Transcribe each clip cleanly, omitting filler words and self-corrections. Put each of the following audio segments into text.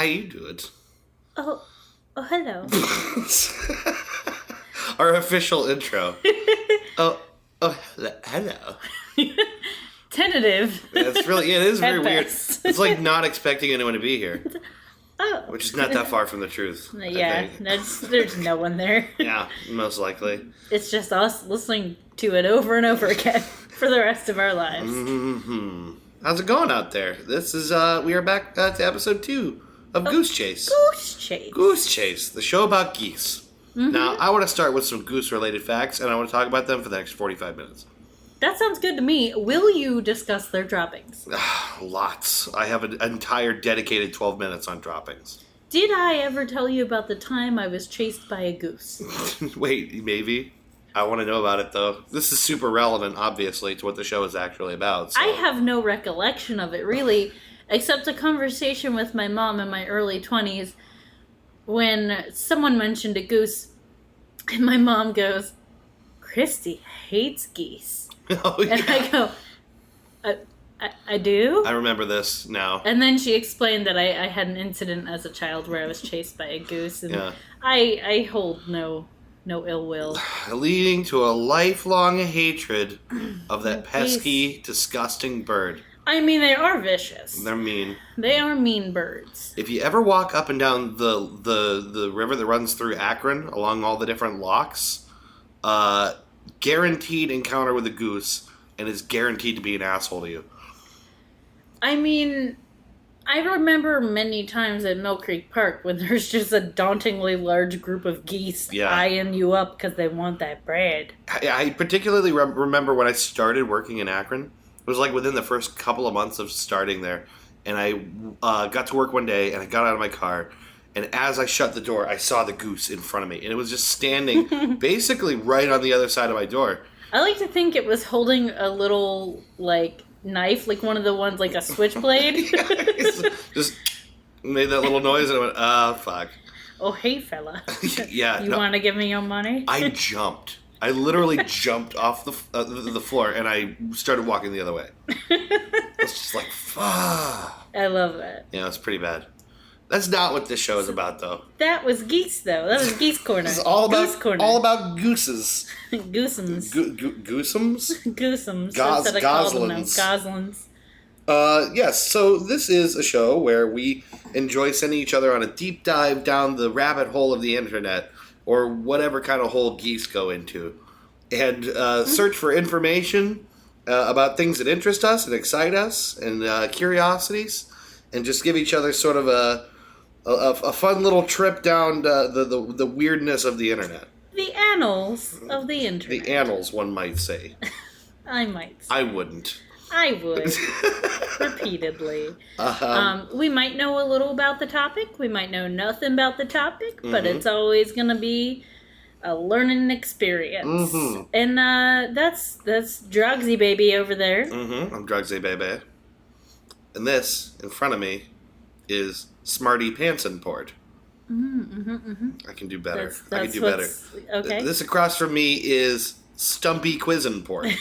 you doing? Oh, hello. Our official intro. Oh, hello. Tentative. It is very weird. best. It's like not expecting anyone to be here. Oh. Which is not that far from the truth. Yeah, there's no one there. Yeah, most likely. It's just us listening to it over and over again for the rest of our lives. Mm-hmm. How's it going out there? This is, we are back to episode 2 of Goose Chase. Goose Chase. Goose Chase, the show about geese. Mm-hmm. Now, I want to start with some goose-related facts, and I want to talk about them for the next 45 minutes. That sounds good to me. Will you discuss their droppings? Lots. I have an entire dedicated 12 minutes on droppings. Did I ever tell you about the time I was chased by a goose? Wait, maybe. I want to know about it, though. This is super relevant, obviously, to what the show is actually about. So. I have no recollection of it, really, except a conversation with my mom in my early 20s when someone mentioned a goose, and my mom goes, Christy hates geese. Oh, yeah. And I go, I do? I remember this now. And then she explained that I had an incident as a child where I was chased by a goose, and Yeah. I hold no ill will. Leading to a lifelong hatred of that pesky, disgusting bird. I mean, they are vicious. They're mean. They are mean birds. If you ever walk up and down the river that runs through Akron, along all the different locks, guaranteed encounter with a goose, and is guaranteed to be an asshole to you. I mean, I remember many times at Mill Creek Park when there's just a dauntingly large group of geese eyeing you up because they want that bread. I particularly remember when I started working in Akron. It was like within the first couple of months of starting there. And I got to work one day, and I got out of my car. And as I shut the door, I saw the goose in front of me. And it was just standing basically right on the other side of my door. I like to think it was holding a little, like, knife, like one of the ones, like a switchblade. Just made that little noise, and I went, fuck. Oh, hey, fella. Yeah. You want to give me your money? I jumped. I literally jumped off the floor, and I started walking the other way. I was just like, fuck. I love that. Yeah, it's pretty bad. That's not what this show is about, though. That was geese, though. That was Geese Corner. This is all about Goose Corner. all about gooses. Goosems. Goosems? Goosems. Goslins. Goslins. Yes, so this is a show where we enjoy sending each other on a deep dive down the rabbit hole of the internet, or whatever kind of hole geese go into, and search for information about things that interest us and excite us, and curiosities, and just give each other sort of a fun little trip down the weirdness of the internet. The annals of the internet. The annals, one might say. I might say. I wouldn't. I would. Repeatedly. We might know a little about the topic. We might know nothing about the topic, but it's always going to be a learning experience. Mm-hmm. And that's Drugsy Baby over there. Mm-hmm. I'm Drugsy Baby. And this, in front of me, is Smarty Pantsenport. I can do better. I can do better. Okay. This across from me is Stumpy Quizenport.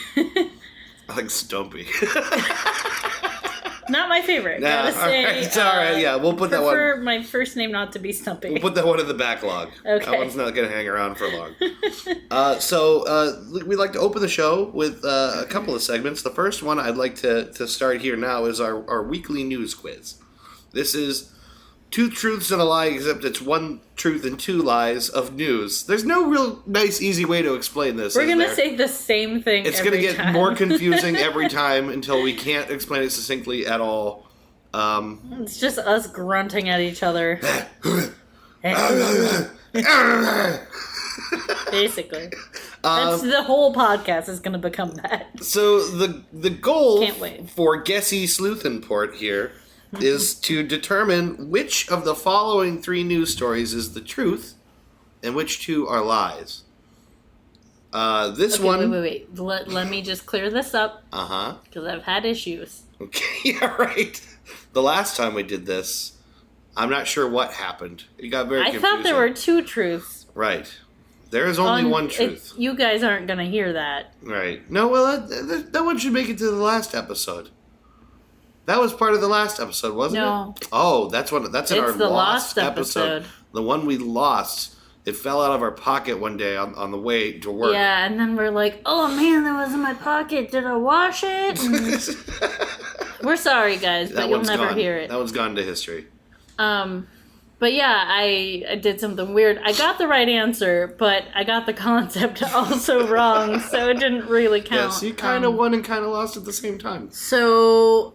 I like Stumpy. Not my favorite. Nah, gotta say. All right, it's all right. Yeah, we'll put that one. Prefer my first name not to be Stumpy. We'll put that one in the backlog. Okay. That one's not going to hang around for long. So we like to open the show with a couple of segments. The first one I'd like to start here now is our weekly news quiz. This is 2 truths and a lie, except it's 1 truth and 2 lies of news. There's no real nice, easy way to explain this. We're going to say the same thing It's every going to get time. more confusing every time until we can't explain it succinctly at all. It's just us grunting at each other. Basically. That's the whole podcast is going to become that. So the goal Can't wait. for Guessy Sleuthenport here is to determine which of the following 3 news stories is the truth and which 2 are lies. This one... Wait. Let me just clear this up. Uh-huh. Because I've had issues. Okay, yeah, right. The last time we did this, I'm not sure what happened. It got very confusing. I thought there were 2 truths. Right. There is only one truth. You guys aren't going to hear that. Right. No, well, that one should make it to the last episode. That was part of the last episode, wasn't No. it? Oh, that's in our the lost lost episode. The one we lost. It fell out of our pocket one day on the way to work. Yeah, and then we're like, oh man, that was in my pocket. Did I wash it? And we're sorry, guys, but you'll never hear it. That one's gone to history. But yeah, I did something weird. I got the right answer, but I got the concept also wrong, so it didn't really count. Yeah, so you kind of won and kind of lost at the same time. So,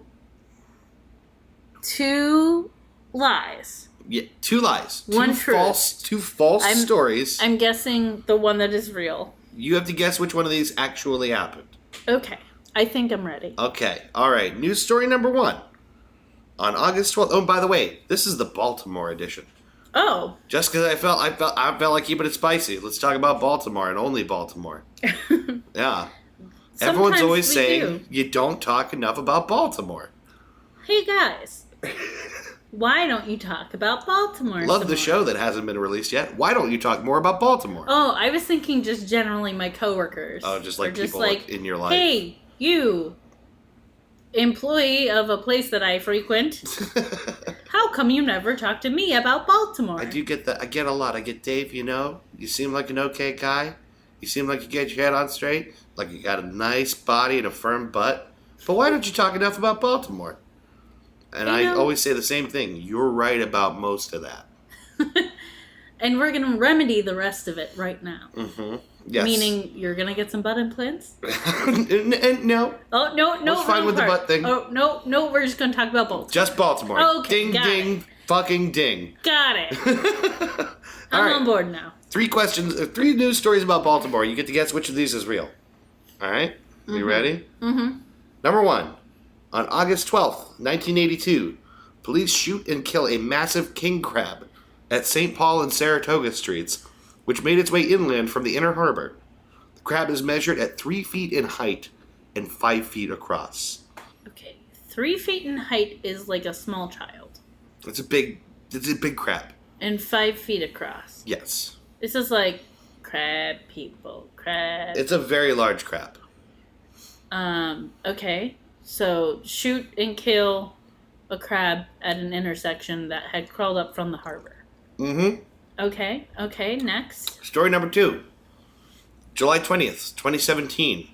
2 lies. Yeah, 2 lies. One truth. Two false stories. I'm guessing the one that is real. You have to guess which one of these actually happened. Okay. I think I'm ready. Okay. All right. News story number 1. On August 12th. Oh, by the way, this is the Baltimore edition. Oh. Just because I felt like keeping it spicy. Let's talk about Baltimore and only Baltimore. Yeah. Everyone's always saying you don't talk enough about Baltimore. Hey guys. Why don't you talk about Baltimore? Love the show that hasn't been released yet. Why don't you talk more about Baltimore? Oh, I was thinking just generally my coworkers. Oh, just like people in your life. Hey, you, employee of a place that I frequent, how come you never talk to me about Baltimore? I do get that. I get a lot. I get, Dave, you seem like an okay guy. You seem like you get your head on straight. Like you got a nice body and a firm butt. But why don't you talk enough about Baltimore? And I always say the same thing. You're right about most of that. And we're going to remedy the rest of it right now. Mm-hmm. Yes. Meaning you're going to get some butt implants? No. Oh, no. What's fine with the butt thing? Oh, no, we're just going to talk about Baltimore. Just Baltimore. Okay, ding, fucking ding. Got it. I'm on board now. 3 news stories about Baltimore. You get to guess which of these is real. All right? You ready? Mm-hmm. Number 1. On August 12th, 1982, police shoot and kill a massive king crab at St. Paul and Saratoga Streets, which made its way inland from the Inner Harbor. The crab is measured at 3 feet in height and 5 feet across. Okay, 3 feet in height is like a small child. It's a big crab. And 5 feet across. Yes. This is like crab people, crab. It's a very large crab. Okay. So, shoot and kill a crab at an intersection that had crawled up from the harbor. Mm-hmm. Okay, next. Story number 2. July 20th, 2017.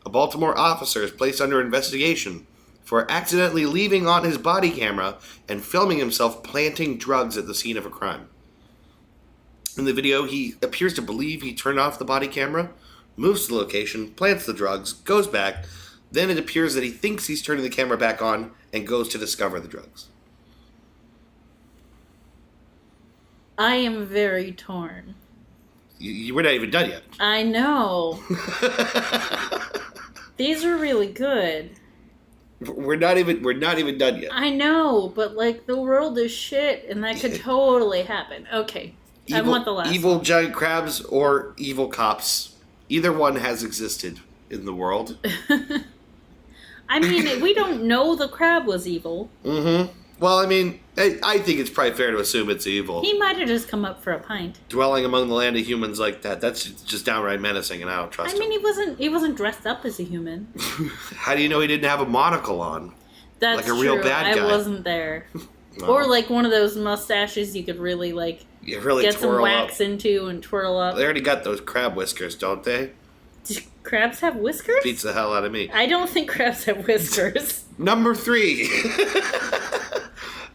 A Baltimore officer is placed under investigation for accidentally leaving on his body camera and filming himself planting drugs at the scene of a crime. In the video, he appears to believe he turned off the body camera, moves to the location, plants the drugs, goes back. Then it appears that he thinks he's turning the camera back on and goes to discover the drugs. I am very torn. We're not even done yet. I know. These are really good. We're not even done yet. I know, but like the world is shit, and that could totally happen. Okay, I want the last. Evil giant crabs or evil cops. Either one has existed in the world. I mean, we don't know the crab was evil. Mm-hmm. Well, I mean, I think it's probably fair to assume it's evil. He might have just come up for a pint. Dwelling among the land of humans like that's just downright menacing, and I don't trust him. I mean, he wasn't dressed up as a human. How do you know he didn't have a monocle on? That's like a real true. bad guy. I wasn't there. Well, or like one of those mustaches you could really get some wax into and twirl up. They already got those crab whiskers, don't they? Do crabs have whiskers? Beats the hell out of me. I don't think crabs have whiskers. Number 3.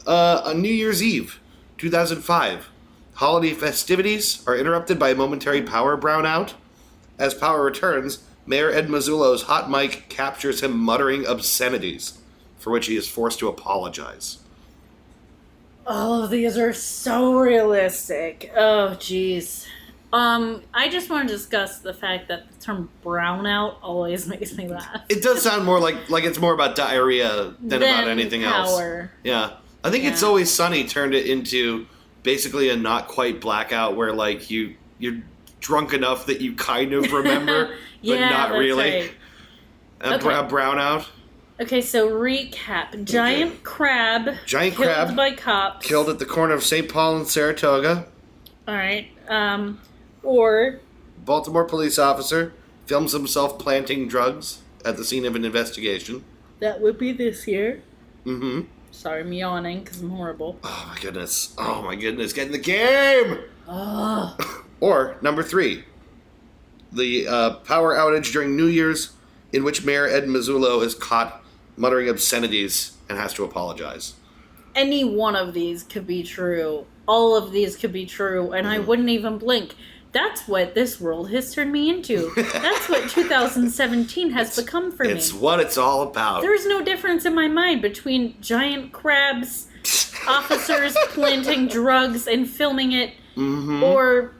On New Year's Eve, 2005, holiday festivities are interrupted by a momentary power brownout. As power returns, Mayor Ed Mazzullo's hot mic captures him muttering obscenities, for which he is forced to apologize. All of these are so realistic. Oh, jeez. I just want to discuss the fact that the term brownout always makes me laugh. It does sound more like it's more about diarrhea than about anything power. Else. Yeah. I think It's Always Sunny turned it into basically a not quite blackout where like you're drunk enough that you kind of remember, but not really. Right. A brownout. Okay, so recap. Giant crab killed by cops. Killed at the corner of St. Paul and Saratoga. Alright. Or Baltimore police officer films himself planting drugs at the scene of an investigation. That would be this year. Mm-hmm. Sorry, I'm yawning because I'm horrible. Oh, my goodness. Get in the game! Or, number 3. The power outage during New Year's in which Mayor Ed Mazzullo is caught muttering obscenities and has to apologize. Any one of these could be true. All of these could be true, and I wouldn't even blink. That's what this world has turned me into. That's what 2017 has become for me. It's what it's all about. There's no difference in my mind between giant crabs, officers planting drugs and filming it, or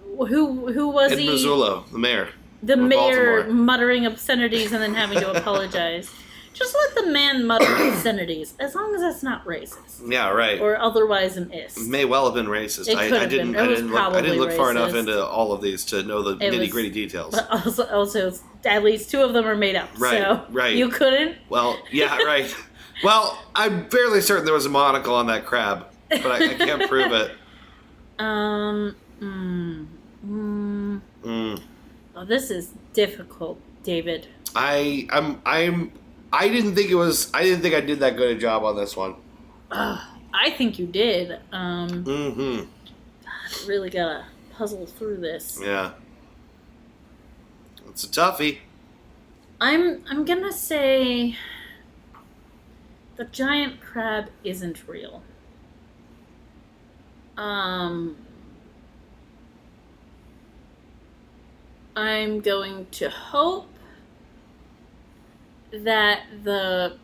who was Ed he? Mazzullo, the mayor. The mayor Baltimore. muttering obscenities and then having to apologize. Just let the man mutter obscenities, as long as that's not racist. Yeah, right. Or otherwise an is. May well have been racist. It could have been. It was probably I didn't look far enough racist. into all of these to know the nitty-gritty details. But also, at least 2 of them are made up. Right, So right. you couldn't? Well, yeah, right. Well, I'm fairly certain there was a monocle on that crab, but I can't prove it. Oh, this is difficult, David. I didn't think I did that good a job on this one. I think you did. Mm-hmm. Really gotta puzzle through this. Yeah. It's a toughie. I'm gonna say the giant crab isn't real. I'm going to hope that the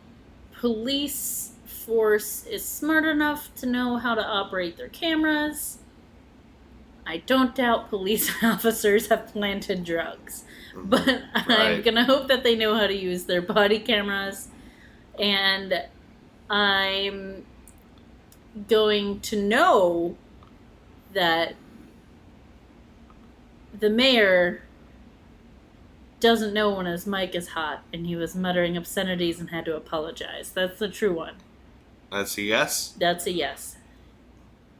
police force is smart enough to know how to operate their cameras. I don't doubt police officers have planted drugs, but I'm gonna hope that they know how to use their body cameras, and I'm going to know that the mayor doesn't know when his mic is hot and he was muttering obscenities and had to apologize. That's the true one. That's a yes? That's a yes.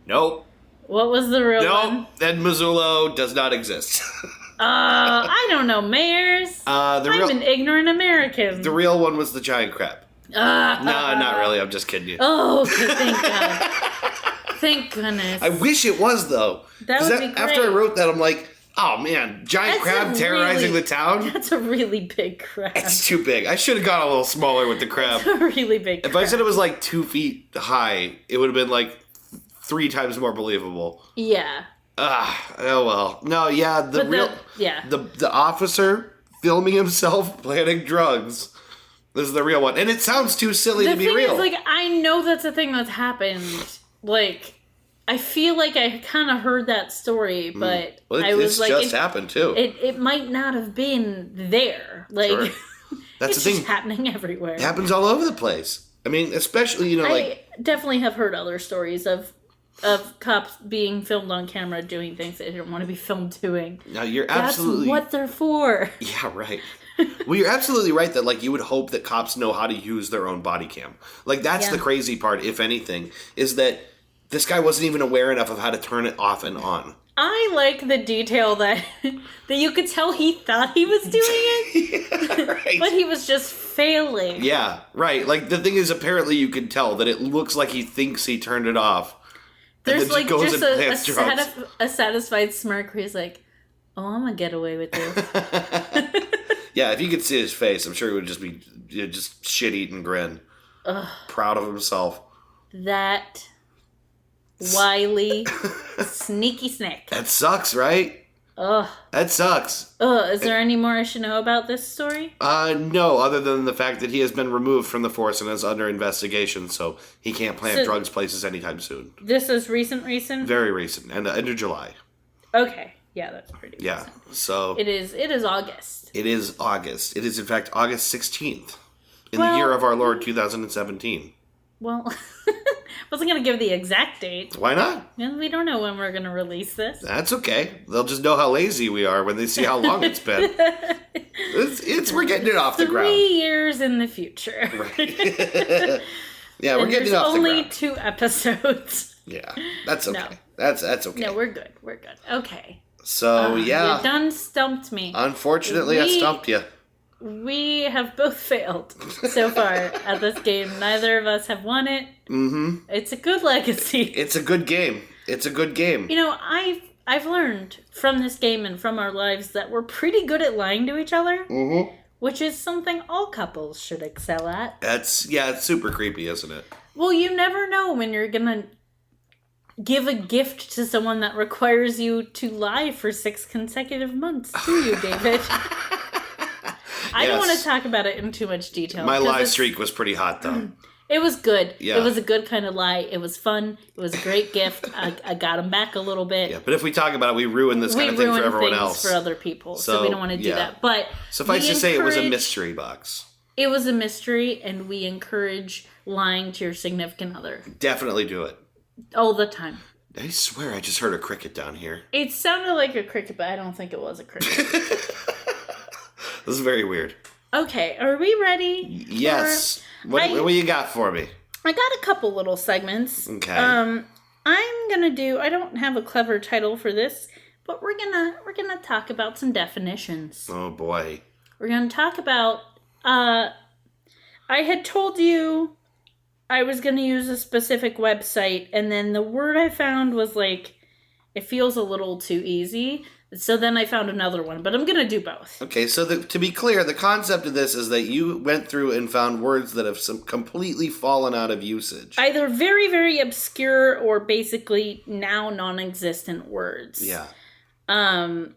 Nope. What was the real one? Nope. Ed Mazzullo does not exist. I don't know mayors. I'm an ignorant American. The real one was the giant crab. No, not really. I'm just kidding you. Oh, okay, thank God. Thank goodness. I wish it was, though. That would be great. After I wrote that, I'm like, oh, man, giant crab terrorizing the town? That's a really big crab. It's too big. I should have gone a little smaller with the crab. It's a really big crab. If I said it was like 2 feet high, it would have been like 3 times more believable. Yeah. Oh well. No, yeah, the officer filming himself planting drugs. This is the real one. And it sounds too silly to be real. The thing is, I know that's a thing that's happened. I feel like I kind of heard that story, but it's just happened too. It might not have been there. Sure. That's it's the thing. Just happening everywhere. It happens all over the place. I mean, especially, I definitely have heard other stories of cops being filmed on camera doing things they didn't want to be filmed doing. No, you're absolutely... That's what they're for. Yeah, right. Well, you're absolutely right that, you would hope that cops know how to use their own body cam. That's the crazy part, if anything, is that this guy wasn't even aware enough of how to turn it off and on. I like the detail that you could tell he thought he was doing it. Yeah, right. But he was just failing. Yeah, right. The thing is, apparently you can tell that it looks like he thinks he turned it off. There's just a satisfied smirk where he's like, oh, I'm going to get away with this. Yeah, if you could see his face, I'm sure it would just be just shit-eating grin. Ugh. Proud of himself. That wily, sneaky snake. That sucks, right? Ugh. That sucks. Is there any more I should know about this story? No, other than the fact that he has been removed from the force and is under investigation, so he can't plant drugs places anytime soon. This is recent? Very recent, and end of July. Okay. Yeah, that's pretty recent. Yeah, so... It is August. It is August. It is, in fact, August 16th. In the year of our Lord, 2017. Well, wasn't going to give the exact date. Why not? We don't know when we're going to release this. That's okay. They'll just know how lazy we are when they see how long it's been. We're getting it off the ground. 3 years in the future. Right. Yeah, we're getting it off the ground. There's only 2 episodes. Yeah, that's okay. No. That's okay. No, we're good. We're good. Okay. So, yeah. You done stumped me. Unfortunately, I stumped you. we have both failed so far at this game. Neither of us have won it. Mm-hmm. It's a good legacy. It's a good game. It's a good game. You know, I've learned from this game and from our lives that we're pretty good at lying to each other. Mm-hmm. Which is something all couples should excel at. It's super creepy, isn't it? Well, you never know when you're gonna give a gift to someone that requires you to lie for 6 consecutive months, do you, David? I don't want to talk about it in too much detail. My lie streak was pretty hot, though. It was good. Yeah. It was a good kind of lie. It was fun. It was a great gift. I got him back a little bit. Yeah, but if we talk about it, we ruin this kind of thing for everyone else. For other people, so we don't want to do that. But suffice to say, it was a mystery box. It was a mystery, and we encourage lying to your significant other. Definitely do it. All the time. I swear I just heard a cricket down here. It sounded like a cricket, but I don't think it was a cricket. This is very weird. Okay, are we ready? Yes. What you got for me? I got a couple little segments. Okay. I'm gonna do. I don't have a clever title for this, but we're gonna talk about some definitions. Oh boy. We're gonna talk about. I had told you I was gonna use a specific website, and then the word I found was like, it feels a little too easy. So then I found another one, but I'm going to do both. Okay, so to be clear, the concept of this is that you went through and found words that have completely fallen out of usage. Either very, very obscure or basically now non-existent words. Yeah. The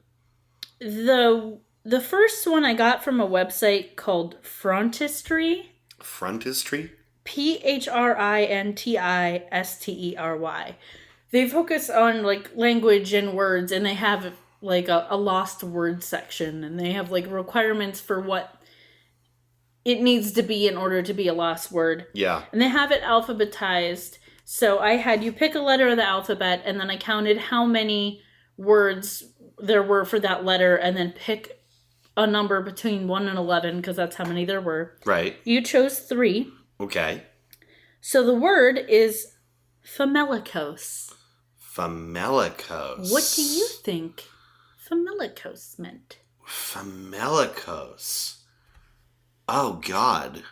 first one I got from a website called Frontistry. Frontistry? Printistery. They focus on like language and words, and they have like a lost word section, and they have like requirements for what it needs to be in order to be a lost word. Yeah. And they have it alphabetized. So I had you pick a letter of the alphabet, and then I counted how many words there were for that letter, and then pick a number between 1 and 11, because that's how many there were. Right. You chose 3. Okay. So the word is famelicos. Famelicos. What do you think famelicos meant? Famelicos. Oh, God.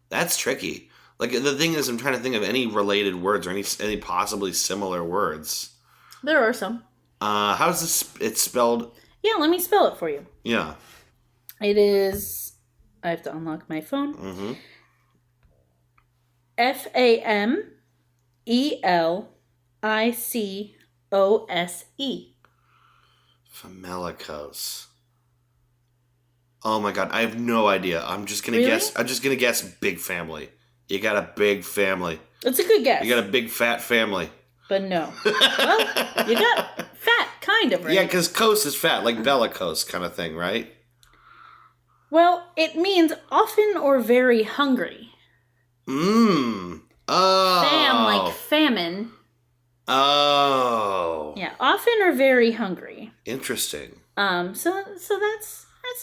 That's tricky. Like, the thing is, I'm trying to think of any related words or any possibly similar words. There are some. How's this? It's spelled? Yeah, let me spell it for you. Yeah. It is... I have to unlock my phone. Mm-hmm. Famelicose. Famelicos. Oh my God, I have no idea. I'm just gonna guess. I'm just gonna guess big family. You got a big family. It's a good guess. You got a big fat family. But no. Well, you got fat, kind of, right? Yeah, because kos is fat, like bellicose kind of thing, right? Well, it means often or very hungry. Oh. Fam, like famine. Oh. Yeah, often or very hungry. Interesting. So that's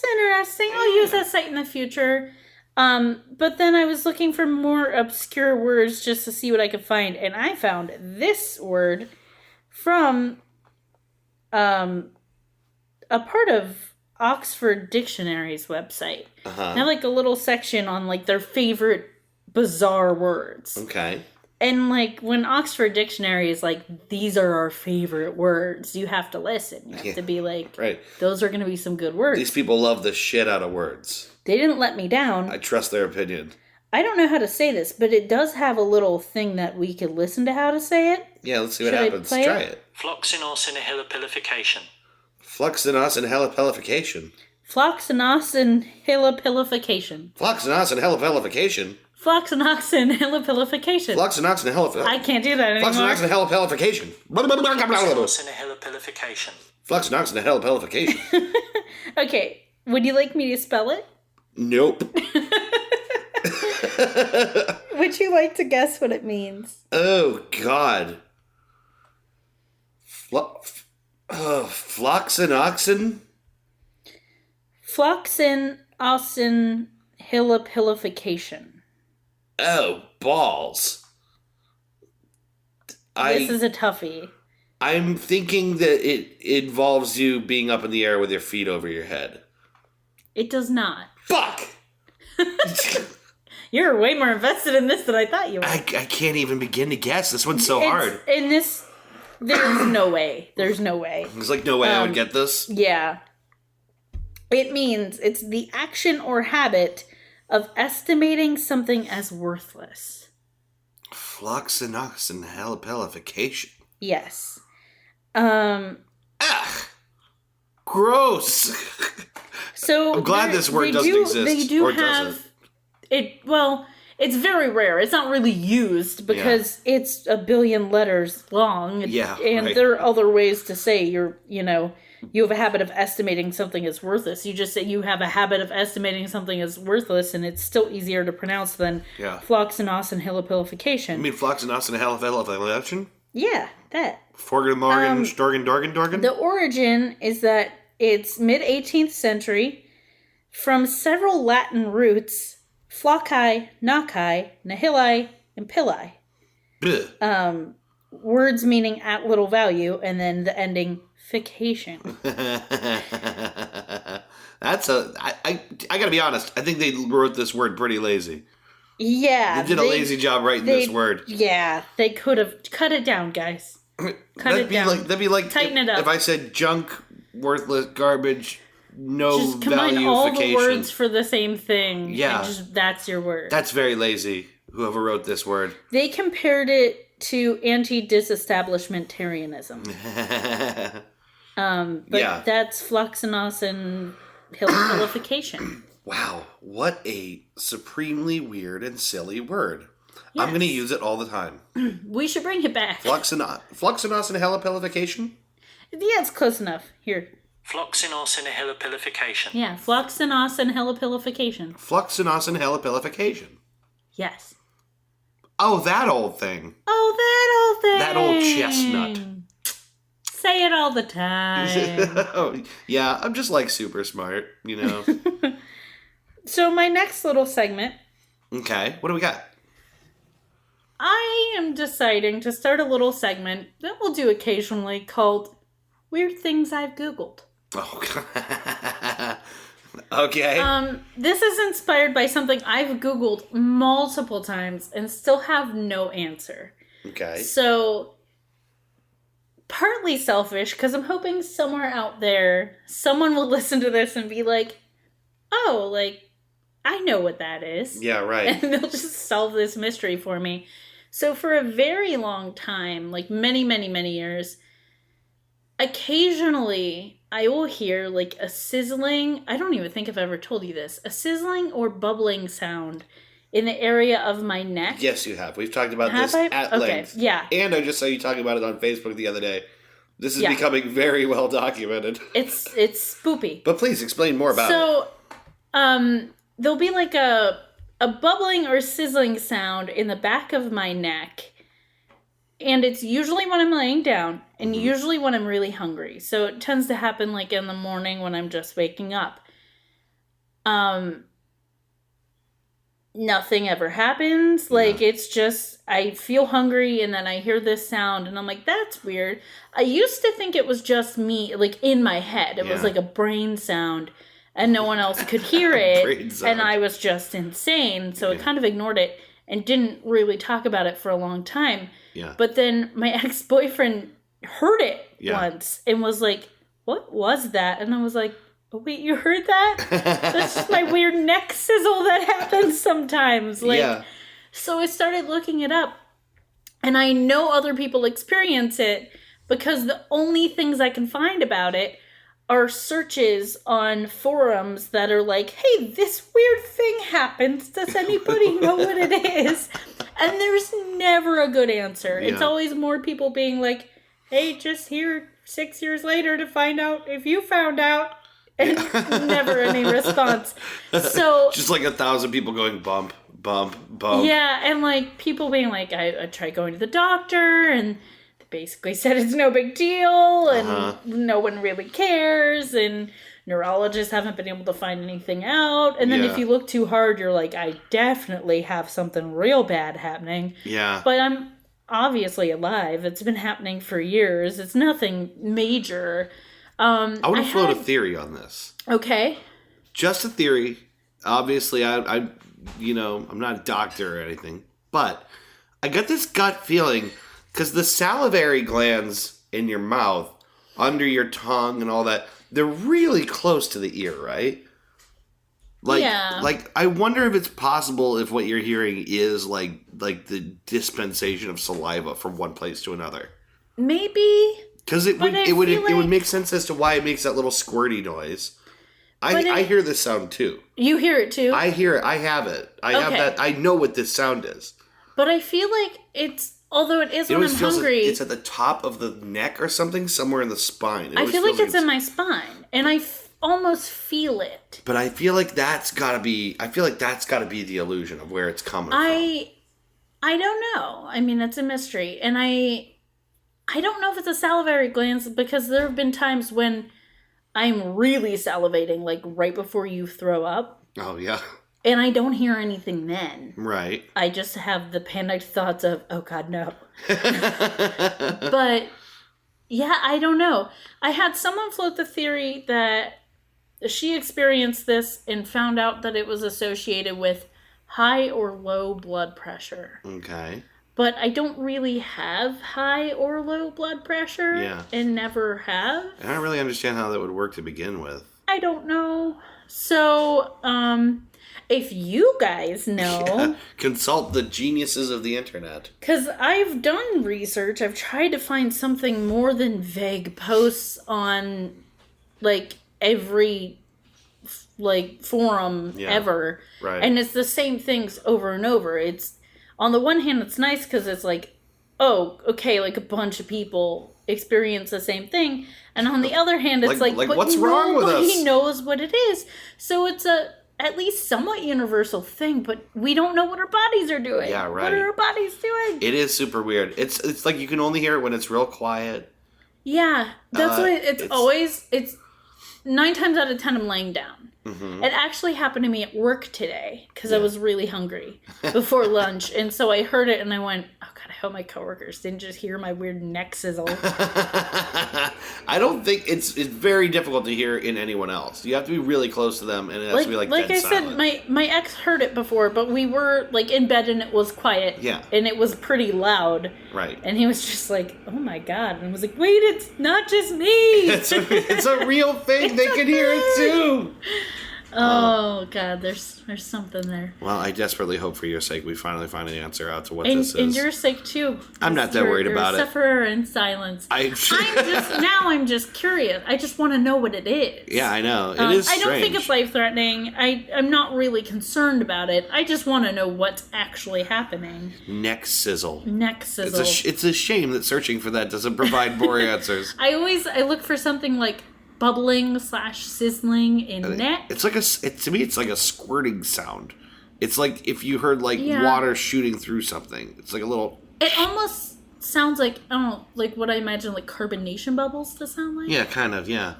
interesting. I'll use that site in the future. But then I was looking for more obscure words just to see what I could find, and I found this word from a part of Oxford Dictionary's website. Uh-huh. They have like a little section on like their favorite bizarre words. Okay. And like when Oxford Dictionary is like, these are our favorite words, you have to listen. You have to be like, right. Those are going to be some good words. These people love the shit out of words. They didn't let me down. I trust their opinion. I don't know how to say this, but it does have a little thing that we could listen to how to say it. Yeah, let's see what happens. Try it. Floxinosinahilipilification. Fluxinosinahilipilification. Floxinosinahilipilification. Floxinosinahilipilification. Floxinosinahilipilification. Floxinosinahilipilification. I can't do that anymore. Floxinosinahilipilification. Floxinosinahilipilification. Floxinosinahilipilification. Okay, would you like me to spell it? Nope. Would you like to guess what it means? Oh, God. Floxinoxin? Floxinosinahilipilification. Oh, balls. This is a toughie. I'm thinking that it involves you being up in the air with your feet over your head. It does not. Fuck! You're way more invested in this than I thought you were. I can't even begin to guess. This one's so hard. In this, there's no way. There's no way. There's like no way I would get this. Yeah. It means it's the action or habit of estimating something as worthless. Floxinoxin-helipelification. Yes. Gross. So I'm glad this word doesn't exist. They do or have doesn't. it. Well, it's very rare. It's not really used because it's a billion letters long. Yeah, and right. there are other ways to say you have a habit of estimating something as worthless. You just say you have a habit of estimating something as worthless, and it's still easier to pronounce than floxinoxin-helipelification. You mean floxinoxin-helipelification? Yeah, that. Forgan, Dorgan? The origin is that it's mid-18th century from several Latin roots, flocci, nocci, nihili, and pilli. Words meaning at little value, and then the ending fication. That's I gotta be honest, I think they wrote this word pretty lazy. Yeah. They did a lazy job writing this word. Yeah, they could have cut it down, guys. That'd be like tighten it up. If I said junk, worthless, garbage, no just combine all the valuefication. Words for the same thing. Yeah. And that's your word. That's very lazy, whoever wrote this word. They compared it to anti-disestablishmentarianism. But that's floxinoxin-helipelification. Wow, what a supremely weird and silly word. Yes. I'm going to use it all the time. We should bring it back. Floxinoxin-helipelification? Yeah, it's close enough. Here. Floxinoxin-helipelification. Yeah, floxinoxin-helipelification. Floxinoxin-helipelification. Yes. Oh, that old thing. Oh, that old thing. That old chestnut. Say it all the time. Oh, yeah, I'm just like super smart, you know. So my next little segment. Okay, what do we got? I am deciding to start a little segment that we'll do occasionally called Weird Things I've Googled. Oh, okay. This is inspired by something I've Googled multiple times and still have no answer. Okay. So, partly selfish, because I'm hoping somewhere out there, someone will listen to this and be like, oh, like, I know what that is. Yeah, right. And they'll just solve this mystery for me. So for a very long time, like many, many, many years, occasionally I will hear like a sizzling, I don't even think I've ever told you this, a sizzling or bubbling sound in the area of my neck. Yes, you have. We've talked about this at length. Yeah. And I just saw you talking about it on Facebook the other day. This is becoming very well documented. It's spoopy. But please explain more about it. So, there'll be like a bubbling or sizzling sound in the back of my neck. And it's usually when I'm laying down and usually when I'm really hungry. So it tends to happen like in the morning when I'm just waking up. Nothing ever happens. Like it's just, I feel hungry and then I hear this sound and I'm like, that's weird. I used to think it was just me, like in my head. It was like a brain sound. And no one else could hear it, and I was just insane, so I kind of ignored it and didn't really talk about it for a long time. Yeah. But then my ex-boyfriend heard it once and was like, what was that? And I was like, oh, wait, you heard that? That's just my weird neck sizzle that happens sometimes. So I started looking it up, and I know other people experience it because the only things I can find about it are searches on forums that are like, hey, this weird thing happens. Does anybody know what it is? And there's never a good answer. Yeah. It's always more people being like, hey, just here 6 years later to find out if you found out. And never any response. So just like 1,000 people going bump, bump, bump. Yeah, and like people being like, I tried going to the doctor and basically said it's no big deal and no one really cares and neurologists haven't been able to find anything out. And then if you look too hard, you're like, I definitely have something real bad happening. Yeah. But I'm obviously alive. It's been happening for years. It's nothing major. I want to float a theory on this. Okay. Just a theory. obviously, I'm not a doctor or anything, but I got this gut feeling because the salivary glands in your mouth, under your tongue and all that, they're really close to the ear, right? Like, I wonder if it's possible if what you're hearing is like the dispensation of saliva from one place to another. Maybe. Because it would make sense as to why it makes that little squirty noise. I hear this sound too. You hear it too? I hear it. I have it. I have that. I know what this sound is. But I feel like although it is when I'm hungry. It's at the top of the neck or something, somewhere in the spine. I feel like it's in my spine. And I almost feel it. But I feel like that's got to be the illusion of where it's coming from. I don't know. I mean, it's a mystery. And I don't know if it's a salivary glands because there have been times when I'm really salivating, like right before you throw up. Oh, yeah. And I don't hear anything then. Right. I just have the panicked thoughts of, oh God, no. But, yeah, I don't know. I had someone float the theory that she experienced this and found out that it was associated with high or low blood pressure. Okay. But I don't really have high or low blood pressure. Yeah. And never have. I don't really understand how that would work to begin with. I don't know. So, if you guys know... Consult the geniuses of the internet. Because I've done research. I've tried to find something more than vague posts on, like, every, like, forum ever. Right. And it's the same things over and over. It's... On the one hand, it's nice because it's like, oh, okay, like a bunch of people experience the same thing. And on the other hand, it's like but what's wrong with us? Nobody knows what it is. So it's a at least somewhat universal thing, but we don't know what our bodies are doing. Yeah, right. What are our bodies doing? It is super weird. It's like you can only hear it when it's real quiet. Yeah, that's why it's 9 times out of 10 I'm laying down. Mm-hmm. It actually happened to me at work today because I was really hungry before lunch. And so I heard it and I went, oh God, I hope my coworkers didn't just hear my weird neck sizzle. I don't think it's very difficult to hear in anyone else. You have to be really close to them and it has to be like dead silent. Said, my ex heard it before, but we were like in bed and it was quiet. Yeah. And it was pretty loud. Right. And he was just like, oh my God. And I was like, wait, it's not just me. It's a real thing. They can hear it too. Oh God, there's something there. Well, I desperately hope for your sake we finally find an answer out to what this is. And your sake too. I'm not that worried about it. You're a sufferer in silence. I'm just curious. I just want to know what it is. Yeah, I know. It is strange. I don't think it's life-threatening. I'm not really concerned about it. I just want to know what's actually happening. Neck sizzle. It's a shame that searching for that doesn't provide more answers. I look for something like bubbling/sizzling in neck. To me, it's like a squirting sound. It's like if you heard water shooting through something. It's like a little. It almost sounds like, I don't know, like what I imagine like carbonation bubbles to sound like. Yeah, kind of. Yeah.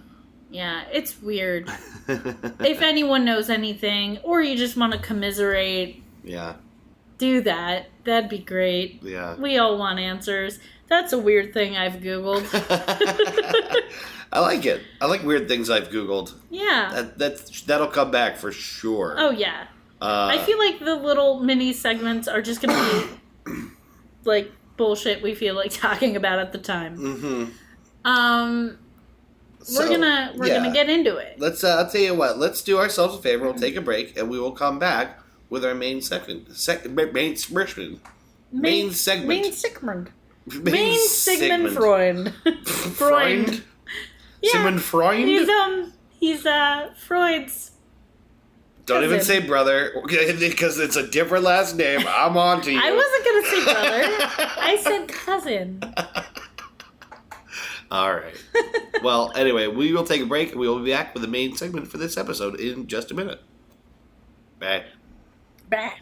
Yeah, it's weird. If anyone knows anything, or you just want to commiserate, do that. That'd be great. Yeah. We all want answers. That's a weird thing I've Googled. I like it. I like weird things I've Googled. Yeah. That'll come back for sure. Oh, yeah. I feel like the little mini segments are just going to be like bullshit we feel like talking about at the time. Mm-hmm. We're gonna get into it. Let's I'll tell you what. Let's do ourselves a favor. We'll take a break and we will come back with our main segment. Main segment. Main Sigmund Freud. Freud. Yeah. Sigmund Freud? He's Freud's Don't even say brother, because it's a different last name. I'm on to you. I wasn't going to say brother. I said cousin. All right. Well, anyway, we will take a break, and we will be back with the main segment for this episode in just a minute. Bye. Bye.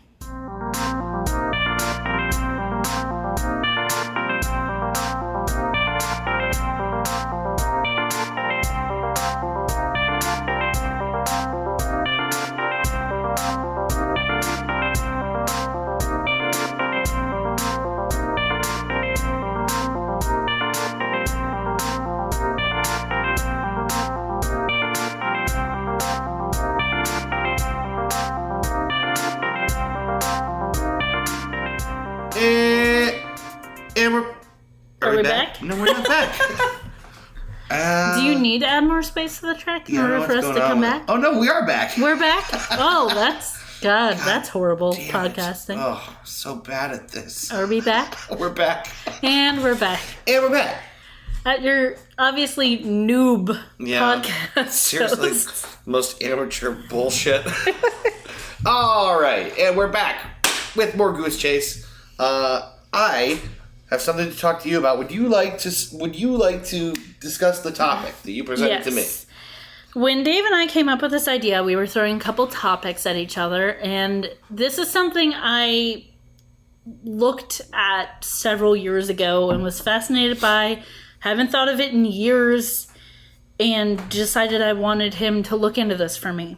Are we back? No, we're not back. Do you need to add more space to the track in order for us to come back? Oh, no, we are back. We're back? Oh, that's horrible podcasting. Oh, so bad at this. Are we back? We're back. And we're back. And we're back. At your obviously noob podcast. Seriously, most amateur bullshit. All right, and we're back with more Goose Chase. I have something to talk to you about. Would you like to discuss the topic that you presented to me? When Dave and I came up with this idea, we were throwing a couple topics at each other, and this is something I looked at several years ago and was fascinated by. Haven't thought of it in years, and decided I wanted him to look into this for me.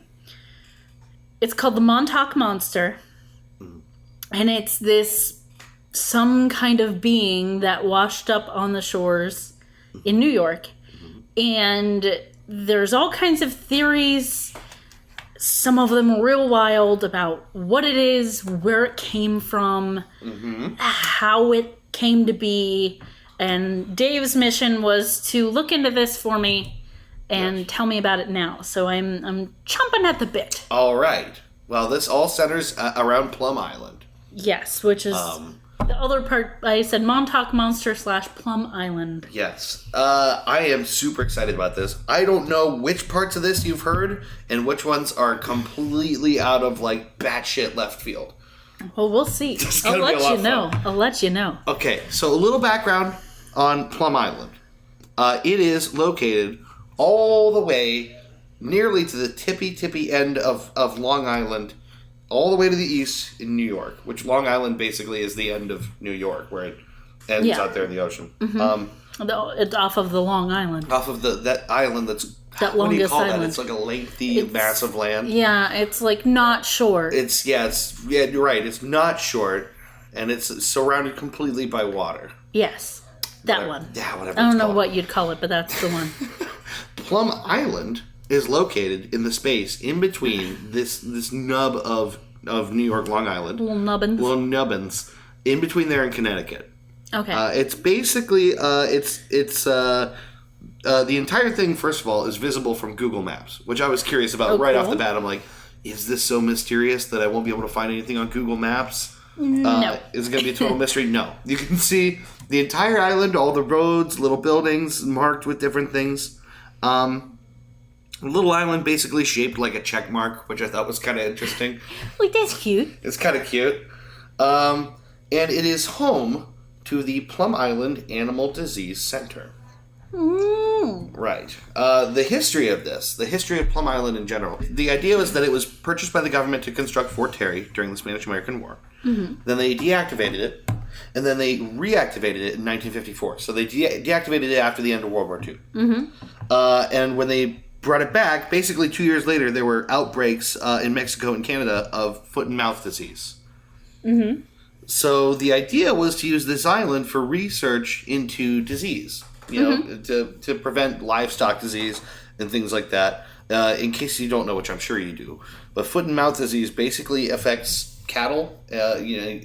It's called the Montauk Monster, and it's some kind of being that washed up on the shores in New York, and there's all kinds of theories, some of them real wild, about what it is, where it came from, how it came to be. And Dave's mission was to look into this for me and tell me about it now. So I'm chomping at the bit. All right. Well, this all centers around Plum Island. Yes, which is the other part. I said Montauk Monster / Plum Island. Yes. I am super excited about this. I don't know which parts of this you've heard and which ones are completely out of, like, batshit left field. Well, we'll see. I'll let you know. Okay, so a little background on Plum Island. It is located all the way nearly to the tippy end of Long Island, all the way to the east in New York, which Long Island basically is the end of New York, where it ends out there in the ocean. It's off of the Long Island. Off of that island that's... That what do you longest call island. that? It's like a lengthy, massive land. Yeah, it's like not short. You're right. It's not short, and it's surrounded completely by water. Yes, one. Yeah, whatever. I don't know what you'd call it, but that's the one. Plum Island is located in the space in between this nub of New York, Long Island. Little nubbins. In between there and Connecticut. Okay. It's basically the entire thing, first of all, is visible from Google Maps, which I was curious about right off the bat. I'm like, is this so mysterious that I won't be able to find anything on Google Maps? No. Is it going to be a total mystery? No. You can see the entire island, all the roads, little buildings marked with different things. A little island basically shaped like a check mark, which I thought was kind of interesting. Like, that's cute. It's kind of cute. And it is home to the Plum Island Animal Disease Center. Right. The history of Plum Island in general. The idea was that it was purchased by the government to construct Fort Terry during the Spanish-American War. Then they deactivated it, and then they reactivated it in 1954. So they deactivated it after the end of World War II. And when they brought it back, basically 2 years later, there were outbreaks in Mexico and Canada of foot and mouth disease. So the idea was to use this island for research into disease. To prevent livestock disease and things like that. In case you don't know, which I'm sure you do, but foot and mouth disease basically affects cattle,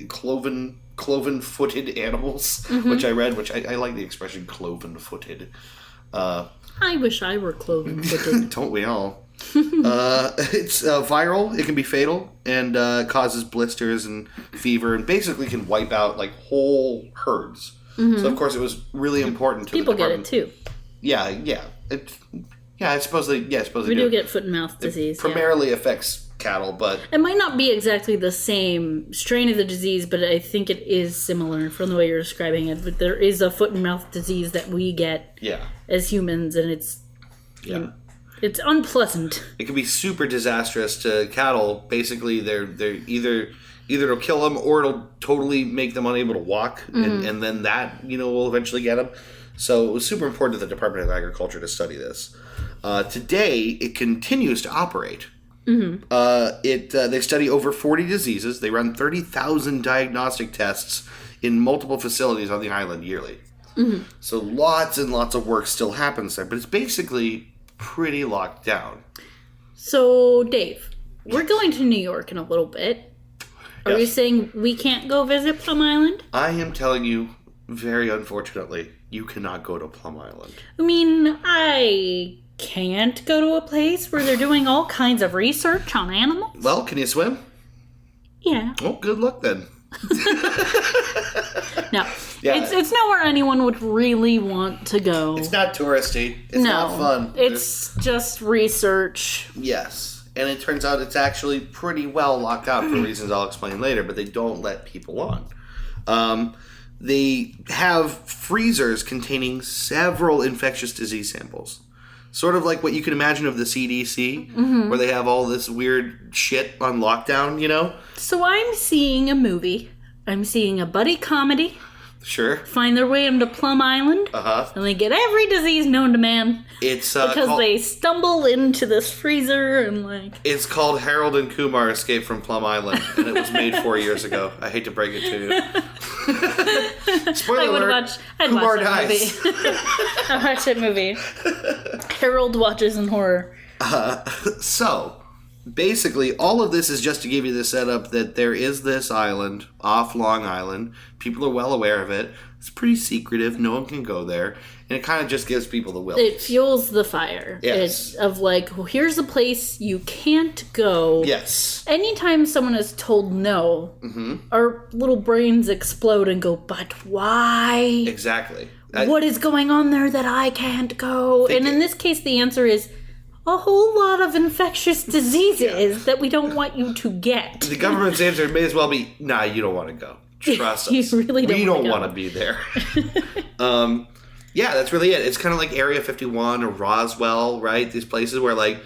cloven-footed animals, which I read, which I like the expression cloven-footed. I wish I were cloven-footed. Don't we all? It's viral, it can be fatal, and causes blisters and fever, and basically can wipe out like whole herds. So of course it was really important to people the department. get it too. Yeah. I suppose they. We do get foot and mouth disease. It primarily affects cattle, but it might not be exactly the same strain of the disease, but I think it is similar from the way you're describing it. But there is a foot and mouth disease that we get as humans, and it's it's unpleasant. It can be super disastrous to cattle. Basically, they're either it'll kill them or it'll totally make them unable to walk, and then that will eventually get them. So it was super important to the Department of Agriculture to study this. Today, it continues to operate. They study over 40 diseases. They run 30,000 diagnostic tests in multiple facilities on the island yearly. So lots and lots of work still happens there, but it's basically pretty locked down. So, Dave, we're going to New York in a little bit. Are you saying we can't go visit Plum Island? I am telling you, very unfortunately, you cannot go to Plum Island. I mean, I can't go to a place where they're doing all kinds of research on animals. Well, can you swim? Yeah. Oh, good luck then. No. Yeah. It's nowhere anyone would really want to go. It's not touristy. It's not fun. It's just research. Yes. And it turns out it's actually pretty well locked out for reasons I'll explain later, but they don't let people on. They have freezers containing several infectious disease samples. Sort of like what you can imagine of the CDC, where they have all this weird shit on lockdown, you know? So I'm seeing a movie. I'm seeing a buddy comedy. Sure. Find their way into Plum Island. Uh-huh. And they get every disease known to man. It's because they stumble into this freezer and like... It's called Harold and Kumar Escape from Plum Island, and it was made 4 years ago. I hate to break it to you. Spoiler alert, Kumar dies. I watched that movie. Harold watches in horror. So, basically, all of this is just to give you the setup that there is this island off Long Island. People are well aware of it. It's pretty secretive. No one can go there. And it kind of just gives people the will. It fuels the fire. Yes. It's of like, well, here's a place you can't go. Yes. Anytime someone is told no, our little brains explode and go, but why? Exactly. What is going on there that I can't go? And in this case, the answer is a whole lot of infectious diseases that we don't want you to get. The government's answer may as well be, nah, you don't want to go. Trust us. You really don't We don't wanna want to be there. Yeah, that's really it. It's kind of like Area 51 or Roswell, right? These places where, like,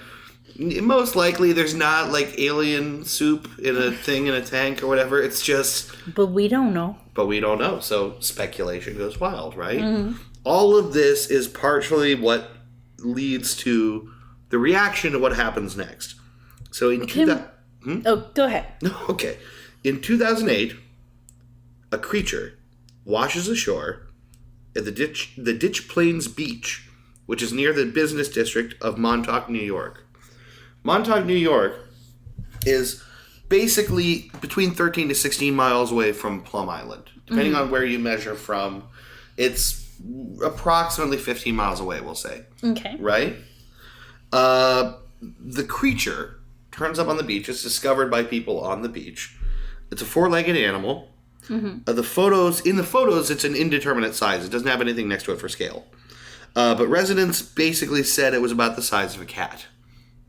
most likely there's not, like, alien soup in a thing in a tank or whatever. It's just... But we don't know. But we don't know. So speculation goes wild, right? All of this is partially what leads to the reaction to what happens next. So in... Oh, go ahead. Okay. In 2008, a creature washes ashore at the Ditch Plains Beach, which is near the business district of Montauk, New York. Montauk, New York is basically between 13 to 16 miles away from Plum Island. Depending on where you measure from, it's approximately 15 miles away, we'll say. Okay. Right? The creature turns up on the beach. It's discovered by people on the beach. It's a four-legged animal. In the photos, it's an indeterminate size. It doesn't have anything next to it for scale. But residents basically said it was about the size of a cat,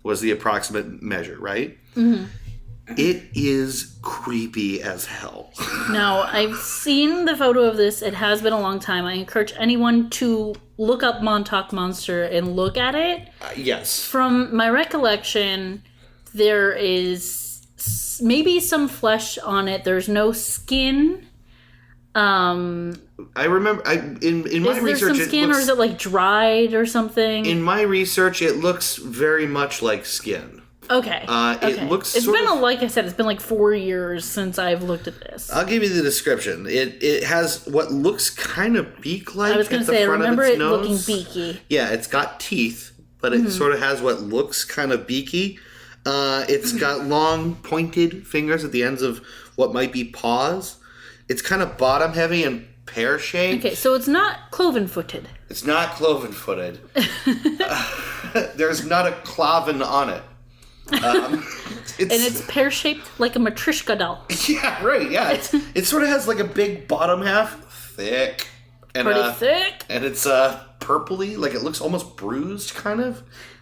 was the approximate measure, right? It is creepy as hell. Now, I've seen the photo of this. It has been a long time. I encourage anyone to look up Montauk Monster and look at it. Yes. From my recollection, there is maybe some flesh on it. There's no skin. I remember in my research, is there some skin, or is it like dried or something? In my research, it looks very much like skin. Okay. It looks. It's been like I said, it's been like 4 years since I've looked at this. I'll give you the description. It has what looks kind of beak-like. I was going to say, I remember it looking beaky. Yeah, it's got teeth, but it sort of has what looks kind of beaky. It's got long, pointed fingers at the ends of what might be paws. It's kind of bottom-heavy and pear-shaped. Okay, so it's not cloven-footed. It's not cloven-footed. There's not a cloven on it. And it's pear-shaped like a matryoshka doll. Yeah, right, yeah. It sort of has like a big bottom half, thick. And, pretty thick. And it's purpley, like it looks almost bruised, kind of.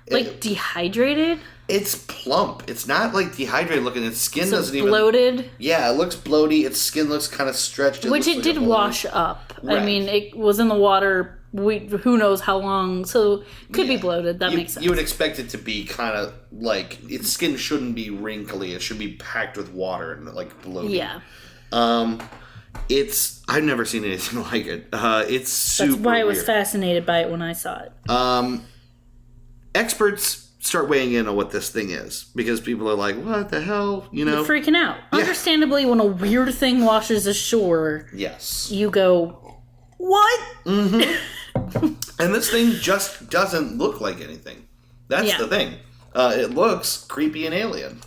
Like dehydrated? It's plump. It's not like dehydrated looking. Its skin doesn't even... bloated? Yeah, it looks bloaty. Its skin looks kind of stretched. Which it did wash up. Right. I mean, it was in the water... who knows how long, so could be bloated. That makes sense. You would expect it to be kind of like, its skin shouldn't be wrinkly. It should be packed with water and like bloated. Yeah. I've never seen anything like it. It's super That's why I was weird. Fascinated by it when I saw it. Experts start weighing in on what this thing is because people are like, what the hell? You know? You're freaking out. Yeah. Understandably, when a weird thing washes ashore, yes, you go, what? And this thing just doesn't look like anything. That's the thing. It looks creepy and alien.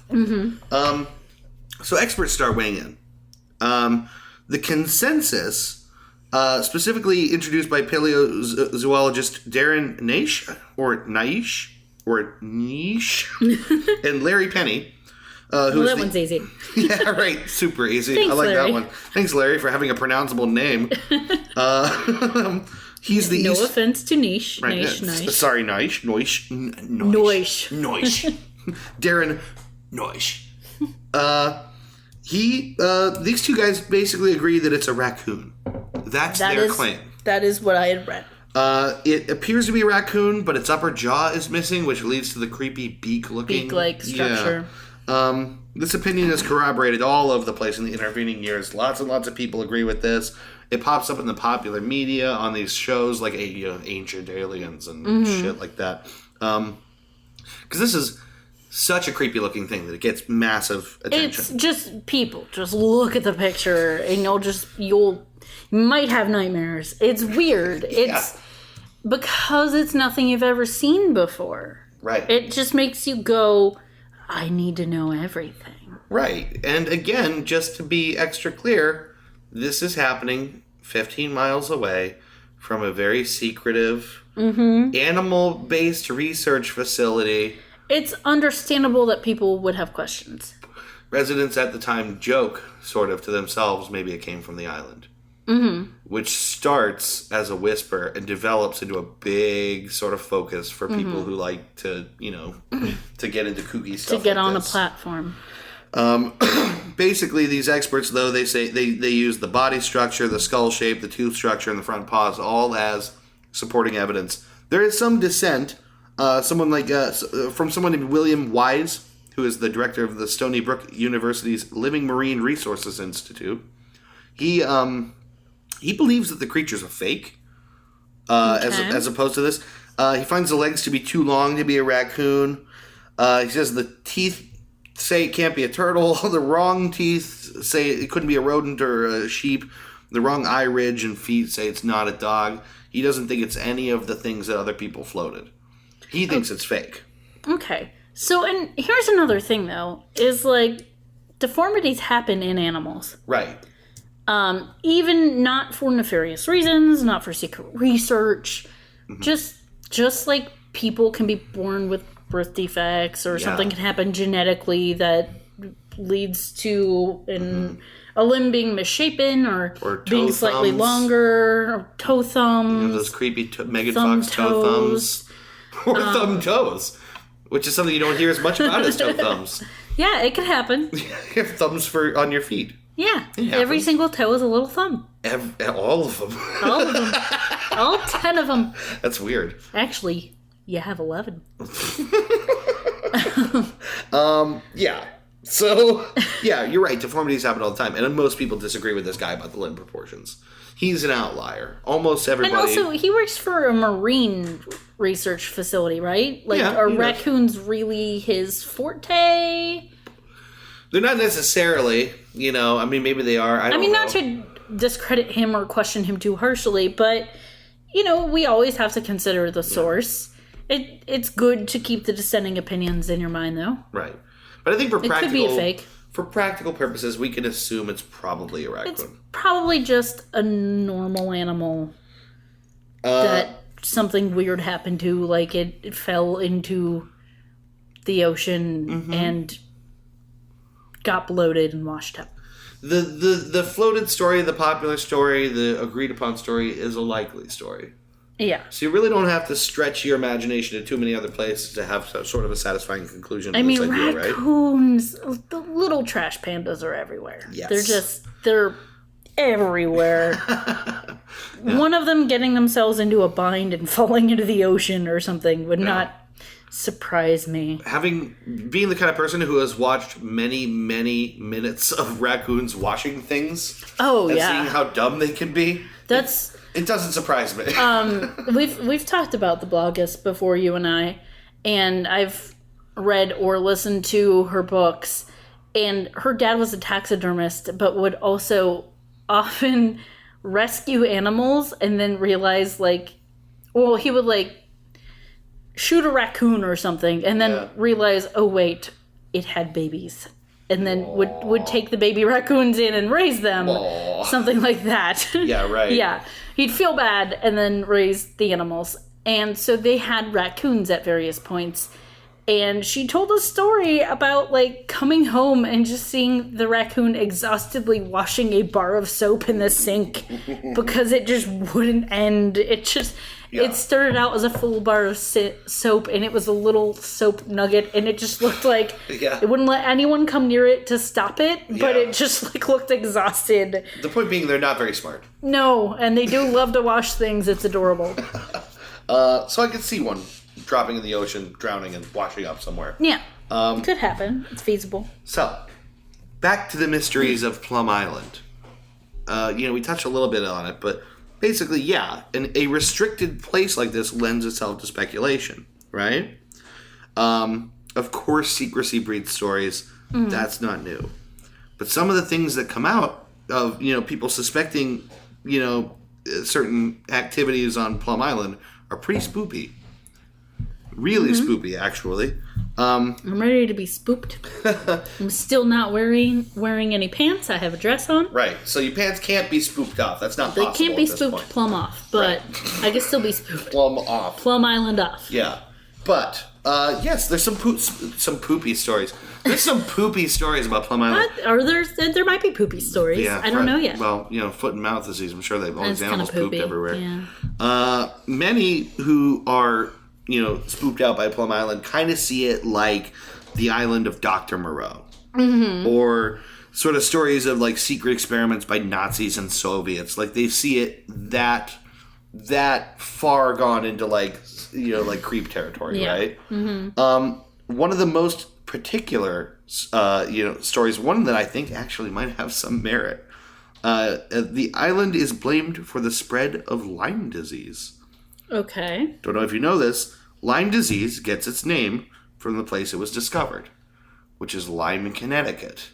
So experts start weighing in. The consensus specifically introduced by paleozoologist Darren Naish, and Larry Penny. That one's easy. Yeah, right. Super easy. Thanks, I like Larry. that one. Thanks, Larry, for having a pronounceable name. He's the No offense to Niche. Right, Niche, nice. Sorry, Noish. Darren Noish. These two guys basically agree that it's a raccoon. That's their claim. That is what I had read. It appears to be a raccoon, but its upper jaw is missing, which leads to the creepy beak-looking... Beak-like structure. Yeah. This opinion is corroborated all over the place in the intervening years. Lots and lots of people agree with this. It pops up in the popular media on these shows like Ancient Aliens and shit like that. Because this is such a creepy-looking thing that it gets massive attention. It's just people. Just look at the picture, and you might have nightmares. It's weird. It's because it's nothing you've ever seen before. Right. It just makes you go, I need to know everything. Right. And again, just to be extra clear, this is happening 15 miles away from a very secretive, animal-based research facility. It's understandable that people would have questions. Residents at the time joke, sort of, to themselves, maybe it came from the island. Which starts as a whisper and develops into a big sort of focus for people who like to, to get into kooky stuff. To get like on this. a platform. Basically, these experts, though, they say they use the body structure, the skull shape, the tooth structure, and the front paws all as supporting evidence. There is some dissent. From someone named William Wise, who is the director of the Stony Brook University's Living Marine Resources Institute. He believes that the creature's a fake, as opposed to this. He finds the legs to be too long to be a raccoon. He says the teeth say it can't be a turtle. The wrong teeth say it couldn't be a rodent or a sheep. The wrong eye ridge and feet say it's not a dog. He doesn't think it's any of the things that other people floated. He thinks it's fake. Okay. So, and here's another thing, though, is deformities happen in animals. Right. Even not for nefarious reasons, not for secret research. Just like people can be born with birth defects or something can happen genetically that leads to a limb being misshapen or being slightly longer, or toe thumbs. Those creepy Megan Fox toe thumbs. Or thumb toes, which is something you don't hear as much about as toe thumbs. Yeah, it could happen. You have thumbs on your feet. Yeah, every single toe is a little thumb. All of them. All of them. All 10 of them. That's weird. Actually, you have 11. Yeah. So, yeah, you're right. Deformities happen all the time. And most people disagree with this guy about the limb proportions. He's an outlier. Almost everybody... And also, he works for a marine research facility, right? Are raccoons really his forte? They're not necessarily, maybe they are. I don't know. Not to discredit him or question him too harshly, but, we always have to consider the source. It's good to keep the dissenting opinions in your mind, though. Right. But I think it could be a fake. For practical purposes, we can assume it's probably a raccoon. It's probably just a normal animal that something weird happened to, like it fell into the ocean and got bloated and washed up. The floated story, the popular story, the agreed upon story is a likely story. Yeah. So you really don't have to stretch your imagination to too many other places to have sort of a satifying conclusion. Raccoons, the little trash pandas are everywhere. Yes. They're everywhere. One of them getting themselves into a bind and falling into the ocean or something would not surprise me. Being the kind of person who has watched many, many minutes of raccoons washing things. Oh, and seeing how dumb they can be. It doesn't surprise me. We've talked about the bloggist before, you and I, and I've read or listened to her books, and her dad was a taxidermist, but would also often rescue animals and then realize, he would, shoot a raccoon or something, and then realize, oh, wait, it had babies. and then would take the baby raccoons in and raise them. Aww. Something like that. Yeah, right. Yeah. He'd feel bad and then raise the animals. And so they had raccoons at various points. And she told a story about, like, coming home and just seeing the raccoon exhaustedly washing a bar of soap in the sink because it just wouldn't end. It just... Yeah. It started out as a full bar of soap, and it was a little soap nugget, and it just looked like it wouldn't let anyone come near it to stop it, but it just like looked exhausted. The point being, they're not very smart. No, and they do love to wash things. It's adorable. So I could see one dropping in the ocean, drowning, and washing up somewhere. Yeah, it could happen. It's feasible. So, back to the mysteries of Plum Island. We touched a little bit on it, but... Basically, yeah, a restricted place like this lends itself to speculation, right? Of course, secrecy breeds stories. That's not new. But some of the things that come out of, people suspecting, certain activities on Plum Island are pretty spoopy. Really spoopy, actually. I'm ready to be spooked. I'm still not wearing any pants. I have a dress on. Right. So your pants can't be spooked off. That's not possible. They can't be spooked plumb off, but I can still be spooked. Plumb off. Plum Island off. Yeah. But, yes, there's some poopy stories. There's some poopy stories about Plum Island. There might be poopy stories. Yeah, I don't know yet. Well, foot and mouth disease. I'm sure they've all these animals pooped everywhere. Yeah. Many who are... spooked out by Plum Island, kind of see it like the island of Dr. Moreau. Mm-hmm. Or sort of stories of, like, secret experiments by Nazis and Soviets. Like, they see it that far gone into, like, creep territory, right? Mm-hmm. One of the most particular, stories, one that I think actually might have some merit. The island is blamed for the spread of Lyme disease. Okay. Don't know if you know this. Lyme disease gets its name from the place it was discovered, which is Lyme, Connecticut.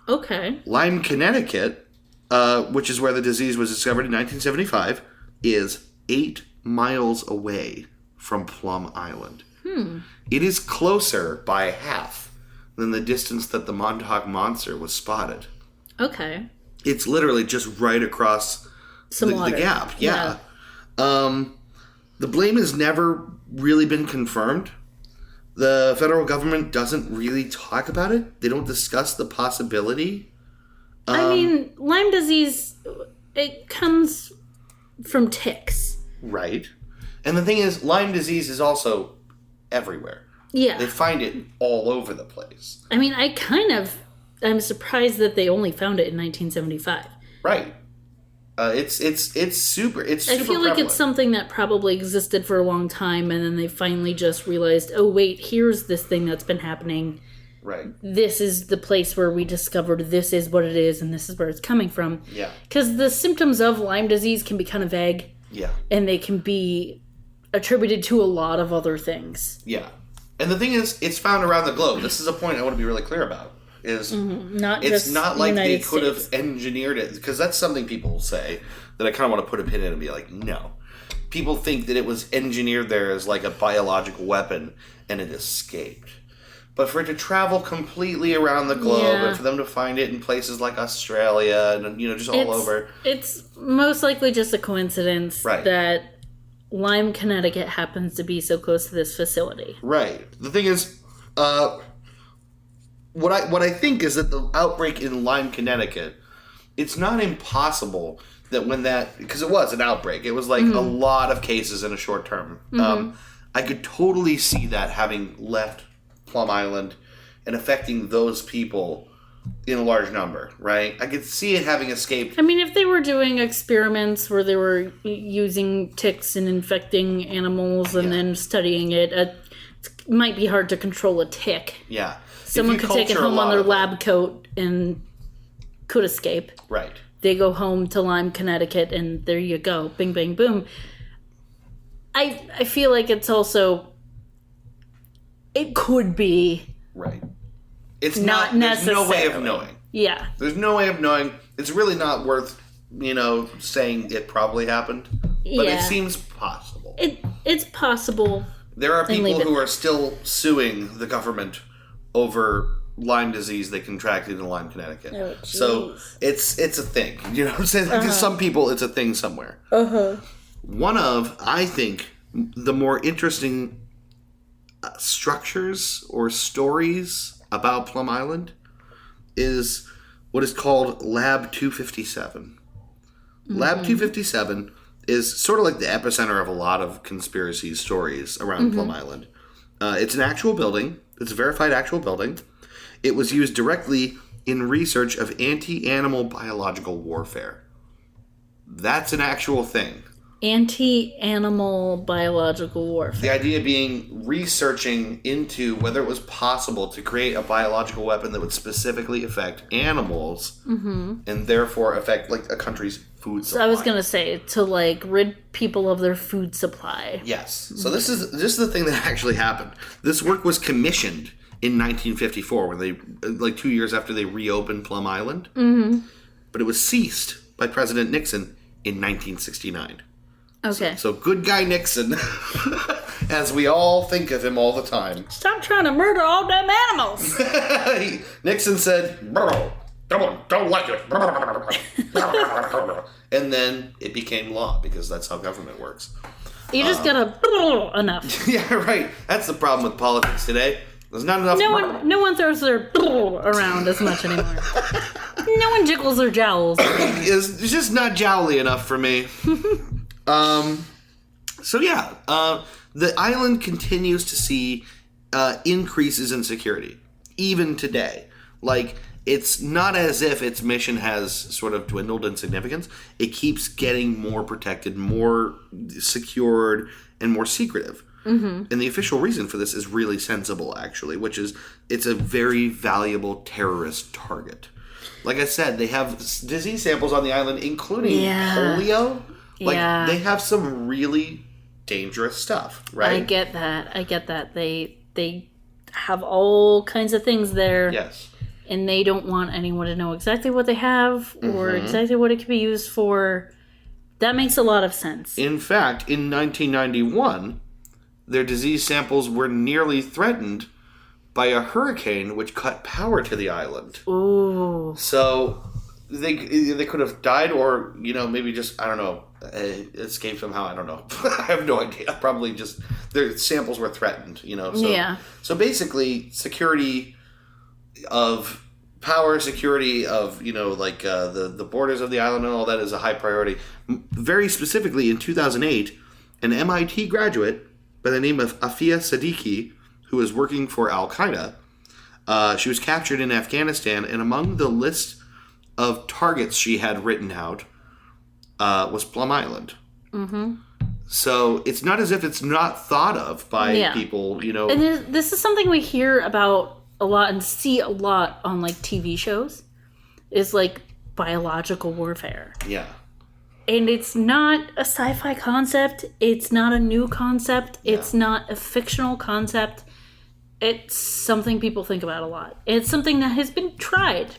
Okay. Lyme, Connecticut, which is where the disease was discovered in 1975, is 8 miles away from Plum Island. It is closer by half than the distance that the Montauk Monster was spotted. Okay. It's literally just right across the gap. Yeah. The blame has never really been confirmed. The federal government doesn't really talk about it. They don't discuss the possibility. Lyme disease, it comes from ticks. Right. And the thing is, Lyme disease is also everywhere. Yeah. They find it all over the place. I'm surprised that they only found it in 1975. Right. It's super I feel like prevalent. it's something that probably existed for a long time, and then they finally just realized, oh wait, here's this thing that's been happening. Right. This is the place where we discovered this is what it is, and this is where it's coming from. Yeah. Because the symptoms of Lyme disease can be kind of vague. Yeah. And they can be attributed to a lot of other things. Yeah. And the thing is, it's found around the globe. This is a point I want to be really clear about. It's not like they could have engineered it, because that's something people say that I kind of want to put a pin in and be like, no. People think that it was engineered there as like a biological weapon and it escaped. But for it to travel completely around the globe and for them to find it in places like Australia and just all over. It's most likely just a coincidence that Lyme, Connecticut happens to be so close to this facility. Right. The thing is, what I think is that the outbreak in Lyme, Connecticut, it's not impossible that because it was an outbreak, it was like a lot of cases in a short term. I could totally see that having left Plum Island and affecting those people in a large number, right? I could see it having escaped. I mean, if they were doing experiments where they were using ticks and infecting animals and then studying it, it might be hard to control a tick. Yeah. Someone could take it home on their lab coat and could escape. Right. They go home to Lyme, Connecticut, and there you go. Bing, bang, boom. I feel like it's also... It could be... Right. It's not necessarily. There's no way of knowing. Yeah. There's no way of knowing. It's really not worth, saying it probably happened. But it seems possible. It's possible. There are people who are still suing the government over Lyme disease they contracted in Lyme, Connecticut. Oh, so it's a thing. You know what I'm saying? Like, to some people, it's a thing somewhere. One of, I think, the more interesting structures or stories about Plum Island is what is called Lab 257. Lab 257 is sort of like the epicenter of a lot of conspiracy stories around Plum Island. It's an actual building. It's a verified actual building. It was used directly in research of anti-animal biological warfare. That's an actual thing. Anti-animal biological warfare. The idea being researching into whether it was possible to create a biological weapon that would specifically affect animals and therefore affect like a country's food supply. So I was going to say, to like rid people of their food supply. Yes. So this is the thing that actually happened. This work was commissioned in 1954 when they, like 2 years after they reopened Plum Island. But it was ceased by President Nixon in 1969. Okay. So good guy Nixon, as we all think of him all the time. Stop trying to murder all them animals. Nixon said, don't like it. And then it became law because that's how government works. You just gotta enough. Yeah, right. That's the problem with politics today. There's not enough. No one throws their around as much anymore. No one jiggles their jowls. It's just not jowly enough for me. So yeah, the island continues to see increases in security, even today. Like, it's not as if its mission has sort of dwindled in significance. It keeps getting more protected, more secured, and more secretive. And the official reason for this is really sensible, actually, which is it's a very valuable terrorist target. Like I said, they have disease samples on the island, including polio. Like, they have some really dangerous stuff, right? I get that. They have all kinds of things there. Yes. And they don't want anyone to know exactly what they have or exactly what it could be used for. That makes a lot of sense. In fact, in 1991, their disease samples were nearly threatened by a hurricane which cut power to the island. Ooh. So they could have died or, maybe just, I don't know, escaped somehow. I don't know. I have no idea. Probably just their samples were threatened, So, yeah. So basically, security of power, security of, the borders of the island and all that is a high priority. Very specifically, in 2008, an MIT graduate by the name of Afia Siddiqui, who was working for Al-Qaeda, she was captured in Afghanistan, and among the list of targets she had written out was Plum Island. So it's not as if it's not thought of by people, And this is something we hear about a lot and see a lot on like TV shows, is like biological warfare. Yeah. And it's not a sci-fi concept. It's not a new concept. It's not a fictional concept. It's something people think about a lot. It's something that has been tried,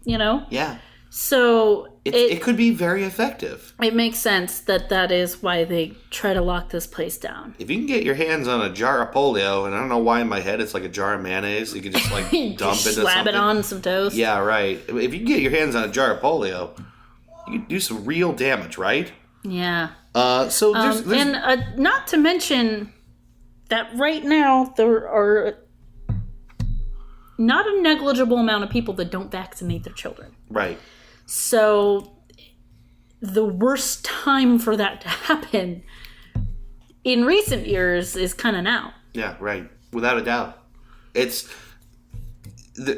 Yeah. So it could be very effective. It makes sense that is why they try to lock this place down. If you can get your hands on a jar of polio, and I don't know why in my head it's like a jar of mayonnaise, you can just like dump it into slap something. it on some toast. Yeah, right. If you can get your hands on a jar of polio, you can do some real damage, right? Yeah. So there's and not to mention that right now there are not a negligible amount of people that don't vaccinate their children. Right. So the worst time for that to happen in recent years is kind of now. Yeah, right. Without a doubt.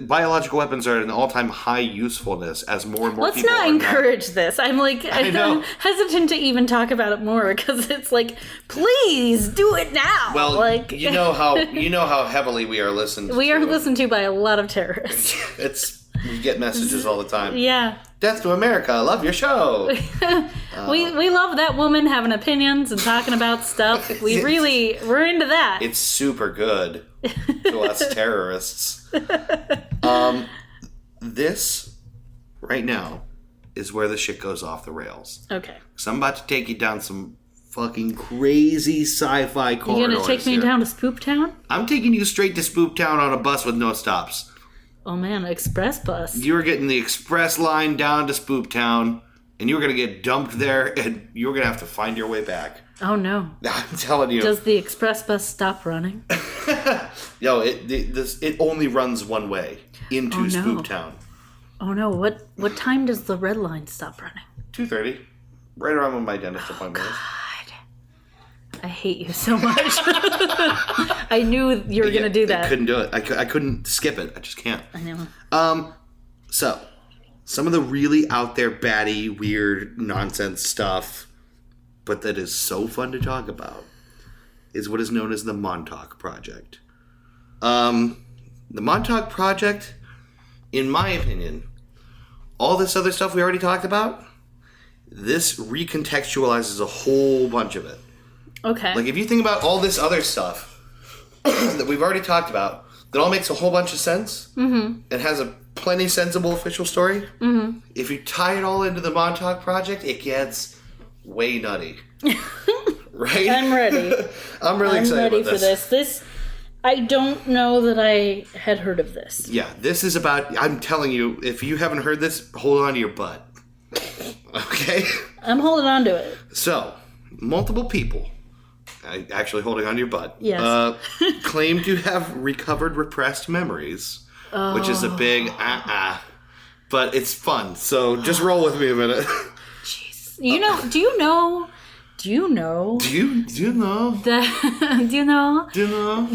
Biological weapons are at an all-time high usefulness as more and more Let's people not encourage this. I'm like, I'm hesitant to even talk about it more because it's like, please do it now. Well, like, you know how heavily we are listened to. We are listened to by a lot of terrorists. We get messages all the time. Yeah. Death to America. I love your show. We love that woman having opinions and talking about stuff. We're into that. It's super good to us terrorists. This right now is where the shit goes off the rails. Okay. So I'm about to take you down some fucking crazy sci-fi corridors. You gonna take me down to Spoop Town? I'm taking you straight to Spoop Town on a bus with no stops. Oh man, express bus. You were getting the express line down to Spoop Town, and you were going to get dumped there, and you were going to have to find your way back. Oh no. I'm telling you. Does the express bus stop running? No, it only runs one way into Spoop Town. Oh no, what time does the red line stop running? 2:30. Right around when my dentist appointment is. I hate you so much. I knew you were going to do that. I couldn't do it. I couldn't skip it. I just can't. I know. So, some of the really out there, batty, weird, nonsense stuff, but that is so fun to talk about, is what is known as the Montauk Project. The Montauk Project, in my opinion, all this other stuff we already talked about, this recontextualizes a whole bunch of it. Okay. Like, if you think about all this other stuff that we've already talked about, that all makes a whole bunch of sense, and has a plenty sensible official story, if you tie it all into the Montauk Project, it gets way nutty. Right? I'm ready. I'm really excited about for this. I don't know that I had heard of this. Yeah, this is about, I'm telling you, if you haven't heard this, hold on to your butt. Okay? I'm holding on to it. So, multiple people, actually holding on to your butt, yes. claim to have recovered repressed memories, which is a big but it's fun. So just roll with me a minute. Jeez. Do you know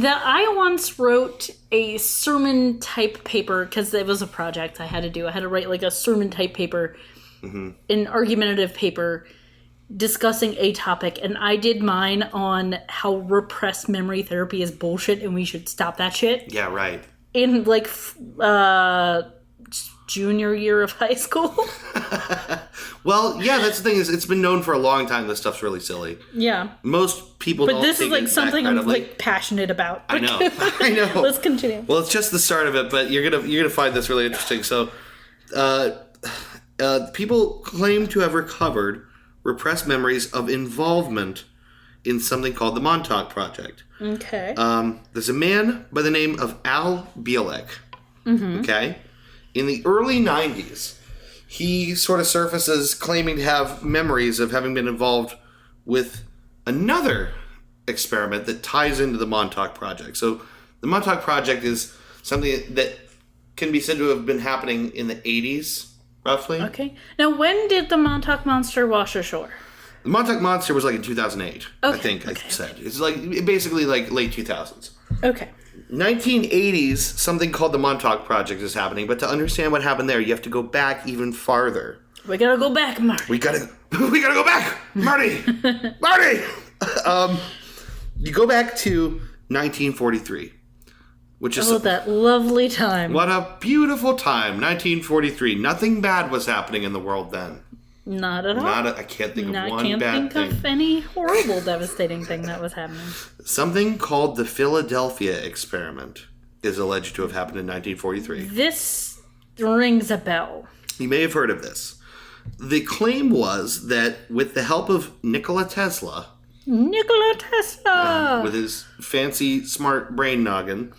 that I once wrote a sermon type paper, because it was a project I had to do. I had to write like a sermon type paper, an argumentative paper, discussing a topic, and I did mine on how repressed memory therapy is bullshit and we should stop that shit. Yeah, right. In like junior year of high school. Well, yeah, that's the thing, is it's been known for a long time this stuff's really silly. Yeah. Most people don't this take is like it something that I'm like passionate about. I know. Let's continue. Well, it's just the start of it, but you're gonna find this really interesting. So, people claim to have recovered repressed memories of involvement in something called the Montauk Project. Okay. There's a man by the name of Al Bielek. Okay? In the early 90s, he sort of surfaces claiming to have memories of having been involved with another experiment that ties into the Montauk Project. So the Montauk Project is something that can be said to have been happening in the 80s, roughly. Okay. Now, when did the Montauk Monster wash ashore? The Montauk Monster was like in 2008, I think I said. It's like basically like late 2000s. Okay. 1980s, something called the Montauk Project is happening, but to understand what happened there, you have to go back even farther. We gotta go back, Marty. We gotta go back, Marty. Marty. You go back to 1943, which is that lovely time. What a beautiful time, 1943. Nothing bad was happening in the world then. Not at all. I can't think of one bad thing. I can't think of any horrible, devastating thing that was happening. Something called the Philadelphia experiment is alleged to have happened in 1943. This rings a bell. You may have heard of this. The claim was that with the help of Nikola Tesla, with his fancy, smart brain noggin,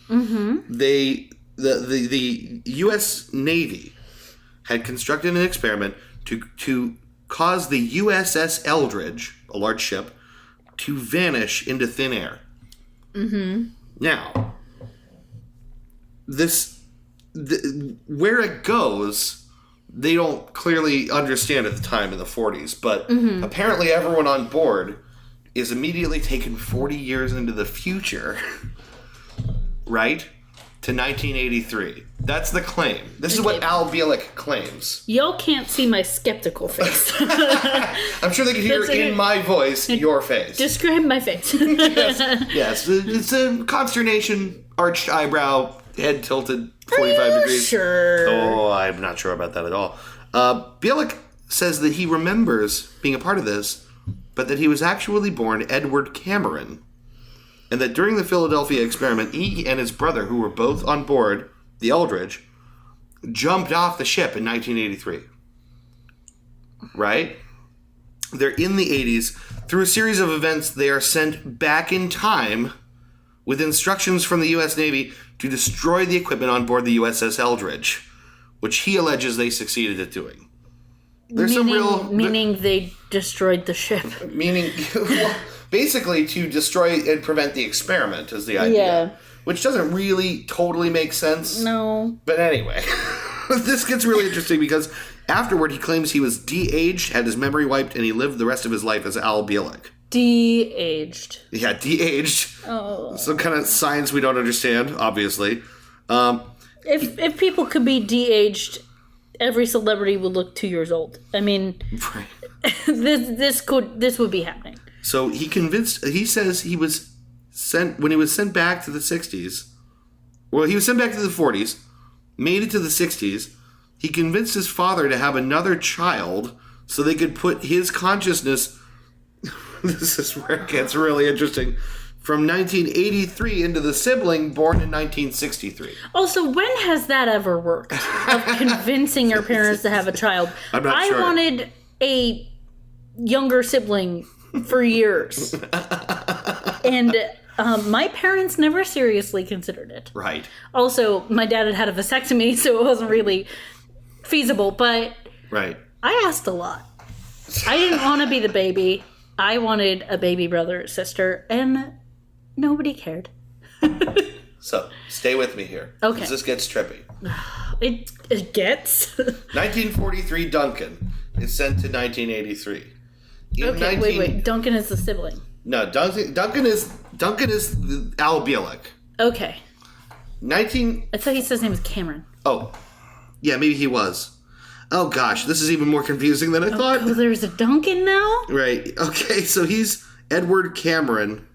the U.S. Navy had constructed an experiment to cause the USS Eldridge, a large ship, to vanish into thin air. Now, where it goes, they don't clearly understand at the time in the 40s, but apparently everyone on board is immediately taken 40 years into the future, right? To 1983. That's the claim. This is what Al Bielek claims. Y'all can't see my skeptical face. I'm sure they can hear in my voice your face. Describe my face. Yes. It's a consternation, arched eyebrow, head tilted 45 degrees. Sure. Oh, I'm not sure about that at all. Bielek says that he remembers being a part of this, but that he was actually born Edward Cameron. And that during the Philadelphia experiment, he and his brother, who were both on board the Eldridge, jumped off the ship in 1983. Right? They're in the 80s. Through a series of events, they are sent back in time with instructions from the U.S. Navy to destroy the equipment on board the USS Eldridge, which he alleges they succeeded at doing. There's meaning they destroyed the ship. Meaning, basically to destroy and prevent the experiment is the idea. Yeah. Which doesn't really totally make sense. No. But anyway, this gets really interesting because afterward he claims he was de-aged, had his memory wiped, and he lived the rest of his life as Al Bielek. De-aged. Yeah, de-aged. Oh. Some kind of science we don't understand, obviously. If people could be de-aged, every celebrity would look 2 years old. I mean, right. this would be happening. So he says he was when he was sent back to the 60s, well, he was sent back to the 40s, made it to the 60s, he convinced his father to have another child so they could put his consciousness, this is where it gets really interesting, from 1983 into the sibling born in 1963. Also, when has that ever worked? Of convincing your parents to have a child? I'm not sure. I wanted a younger sibling for years. And my parents never seriously considered it. Right. Also, my dad had a vasectomy, so it wasn't really feasible, but right. I asked a lot. I didn't want to be the baby. I wanted a baby brother or sister, and nobody cared. So, stay with me here. Okay. Because this gets trippy. It gets? 1943, Duncan is sent to 1983. Okay, wait. Duncan is the sibling. No, Duncan is Al Bielek. Okay. I thought he said his name was Cameron. Oh. Yeah, maybe he was. Oh gosh, this is even more confusing than I thought. Oh, there's a Duncan now? Right. Okay, so he's Edward Cameron.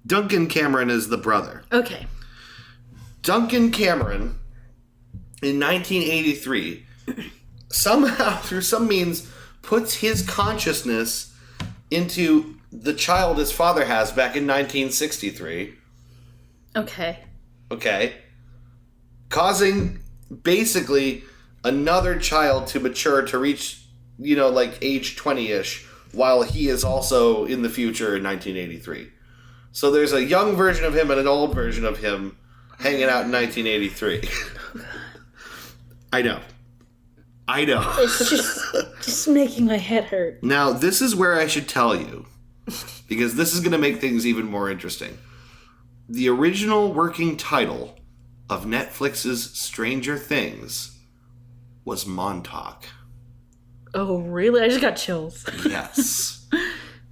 Duncan Cameron is the brother. Okay. Duncan Cameron, in 1983, somehow, through some means, puts his consciousness into the child his father has back in 1963. Okay. Okay. Causing, basically, another child to mature to reach, like age 20-ish, while he is also in the future in 1983. So there's a young version of him and an old version of him hanging out in 1983. I know. It's just making my head hurt. Now, this is where I should tell you, because this is going to make things even more interesting. The original working title of Netflix's Stranger Things was Montauk. Oh, really? I just got chills. Yes.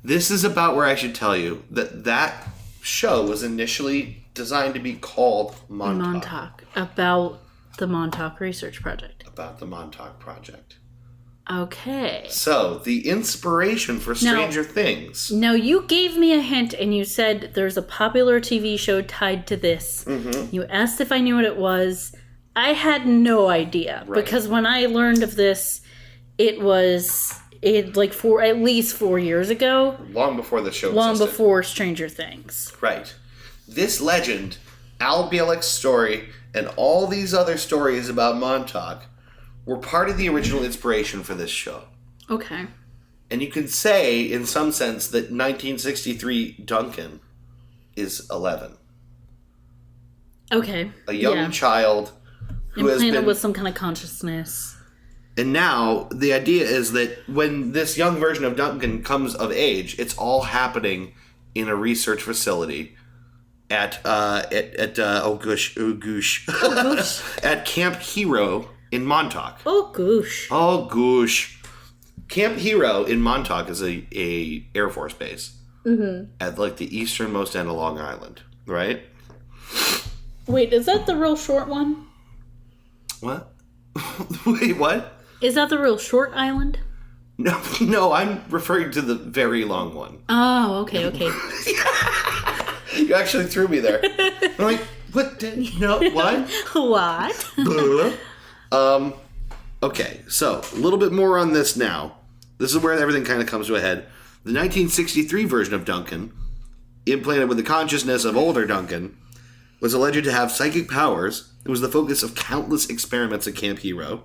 This is about where I should tell you that show was initially designed to be called Montauk. Montauk. About the Montauk Research Project. About the Montauk Project. Okay. So, the inspiration for Stranger Things. Now, you gave me a hint and you said there's a popular TV show tied to this. Mm-hmm. You asked if I knew what it was. I had no idea. Right. Because when I learned of this, it was at least 4 years ago. Long before the show Long existed. before Stranger Things. Right. This legend, Al Bielek's story, and all these other stories about Montauk were part of the original inspiration for this show. Okay. And you could say, in some sense, that 1963 Duncan is 11. Okay. A young child who has been with some kind of consciousness. And now, the idea is that when this young version of Duncan comes of age, it's all happening in a research facility at Camp Hero in Montauk. Oh, goosh. Oh, goosh. Camp Hero in Montauk is a Air Force base. Mm-hmm. At, the easternmost end of Long Island. Right? Wait, is that the real short one? What? Wait, what? Is that the real short island? No, I'm referring to the very long one. Oh, okay. You actually threw me there. I'm like, what? What? What? Okay, so a little bit more on this now. This is where everything kind of comes to a head. The 1963 version of Duncan, implanted with the consciousness of older Duncan, was alleged to have psychic powers. It was the focus of countless experiments at Camp Hero.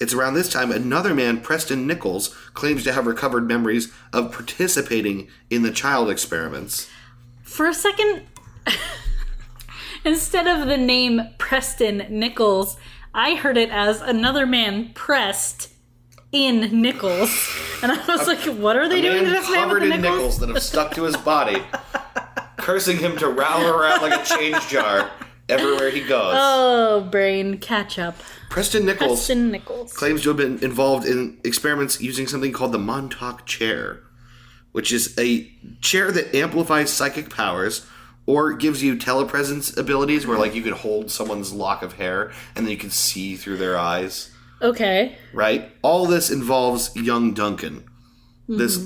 It's around this time another man, Preston Nichols, claims to have recovered memories of participating in the child experiments. For a second, Instead of the name Preston Nichols, I heard it as another man pressed in nickels. And I was like, what are they doing to this man with the covered in nickels that have stuck to his body, cursing him to roll around like a change jar everywhere he goes. Oh, brain catch up. Preston Nichols claims to have been involved in experiments using something called the Montauk chair, which is a chair that amplifies psychic powers or gives you telepresence abilities where, like, you could hold someone's lock of hair and then you can see through their eyes. Okay. Right? All this involves young Duncan. This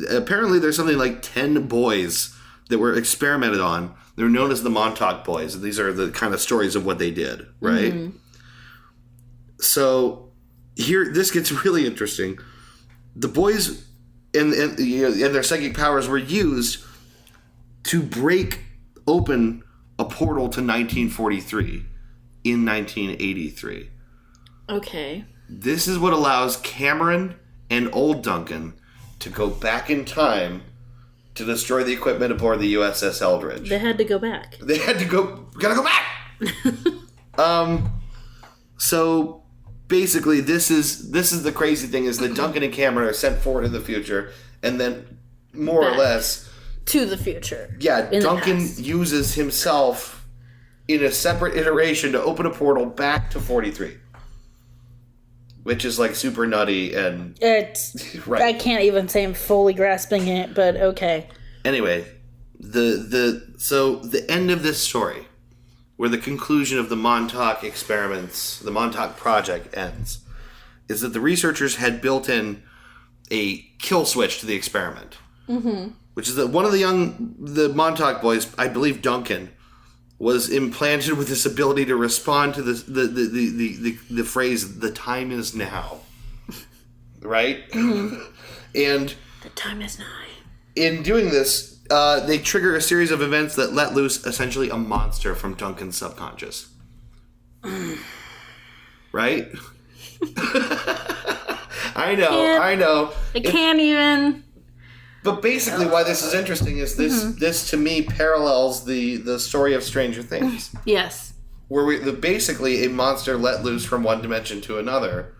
apparently there's something like 10 boys that were experimented on. They're known as the Montauk Boys. And these are the kind of stories of what they did, right? Mm-hmm. So here, this gets really interesting. The boys and their psychic powers were used to break open a portal to 1943 in 1983. Okay. This is what allows Cameron and old Duncan to go back in time to destroy the equipment aboard the USS Eldridge. They had to go back. Gotta go back! So basically, this is the crazy thing, is that Duncan and Cameron are sent forward in the future, and then more or less to the future. Yeah, Duncan uses himself in a separate iteration to open a portal back to 43. Which is like super nutty and it's right. I can't even say I'm fully grasping it, but okay. Anyway, the end of this story, where the conclusion of the Montauk experiments, the Montauk project ends, is that the researchers had built in a kill switch to the experiment. Mm-hmm. Which is that one of the Montauk boys, I believe Duncan, was implanted with this ability to respond to the phrase, "the time is now." Right? Mm-hmm. And the time is nigh. In doing this, they trigger a series of events that let loose essentially a monster from Duncan's subconscious. Right? I know. I can't even. But basically, why this is interesting is this to me parallels the story of Stranger Things. Yes. Where basically a monster let loose from one dimension to another,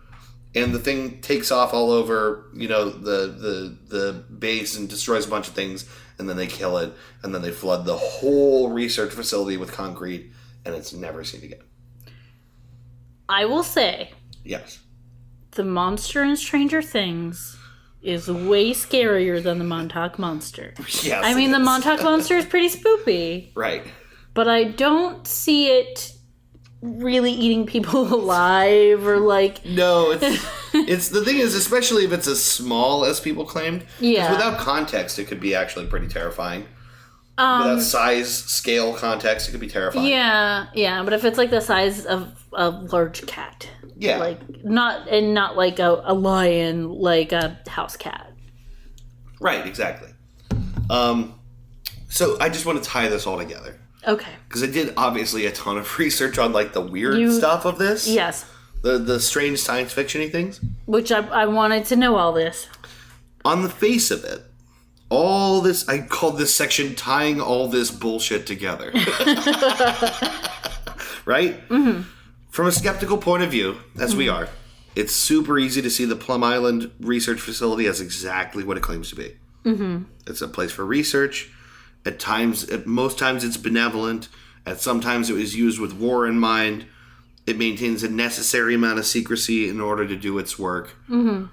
and the thing takes off all over, the base and destroys a bunch of things, and then they kill it, and then they flood the whole research facility with concrete, and it's never seen again. I will say, yes, the monster in Stranger Things is way scarier than the Montauk Monster. Yes, I mean, the Montauk Monster is pretty spoopy. Right. But I don't see it really eating people alive or like... No, it's the thing is, especially if it's as small as people claimed. Yeah. Without context, it could be actually pretty terrifying. Without size, scale, context, it could be terrifying. Yeah, but if it's like the size of a large cat. Yeah. Like, not like a lion, like a house cat. Right, exactly. So I just want to tie this all together. Okay. Because I did obviously a ton of research on like the weird stuff of this. Yes. The strange science fiction-y things. Which I wanted to know all this. On the face of it, all this, I called this section tying all this bullshit together. Right? Mm-hmm. From a skeptical point of view, as we are, it's super easy to see the Plum Island Research Facility as exactly what it claims to be. Mm-hmm. It's a place for research. At most times it's benevolent. Sometimes it was used with war in mind. It maintains a necessary amount of secrecy in order to do its work. Mm-hmm.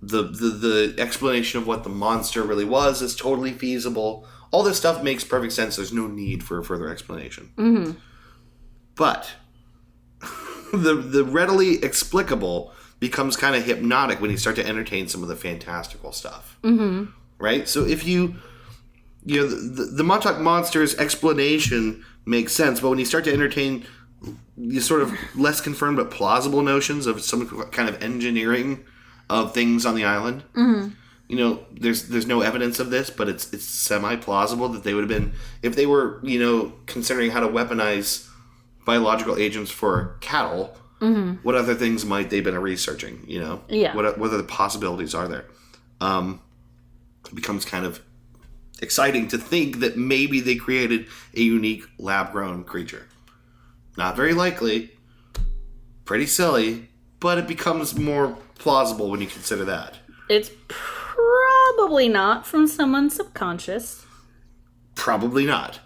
The explanation of what the monster really was is totally feasible. All this stuff makes perfect sense. There's no need for further explanation. Mm-hmm. But the readily explicable becomes kind of hypnotic when you start to entertain some of the fantastical stuff. Mm-hmm. Right? So if the Montauk Monster's explanation makes sense, but when you start to entertain you sort of less confirmed but plausible notions of some kind of engineering of things on the island, there's no evidence of this, but it's semi-plausible that they would have been, if they were, considering how to weaponize biological agents for cattle, what other things might they have been researching, Yeah. What other possibilities are there? It becomes kind of exciting to think that maybe they created a unique lab-grown creature. Not very likely. Pretty silly. But it becomes more plausible when you consider that. It's probably not from someone's subconscious. Probably not.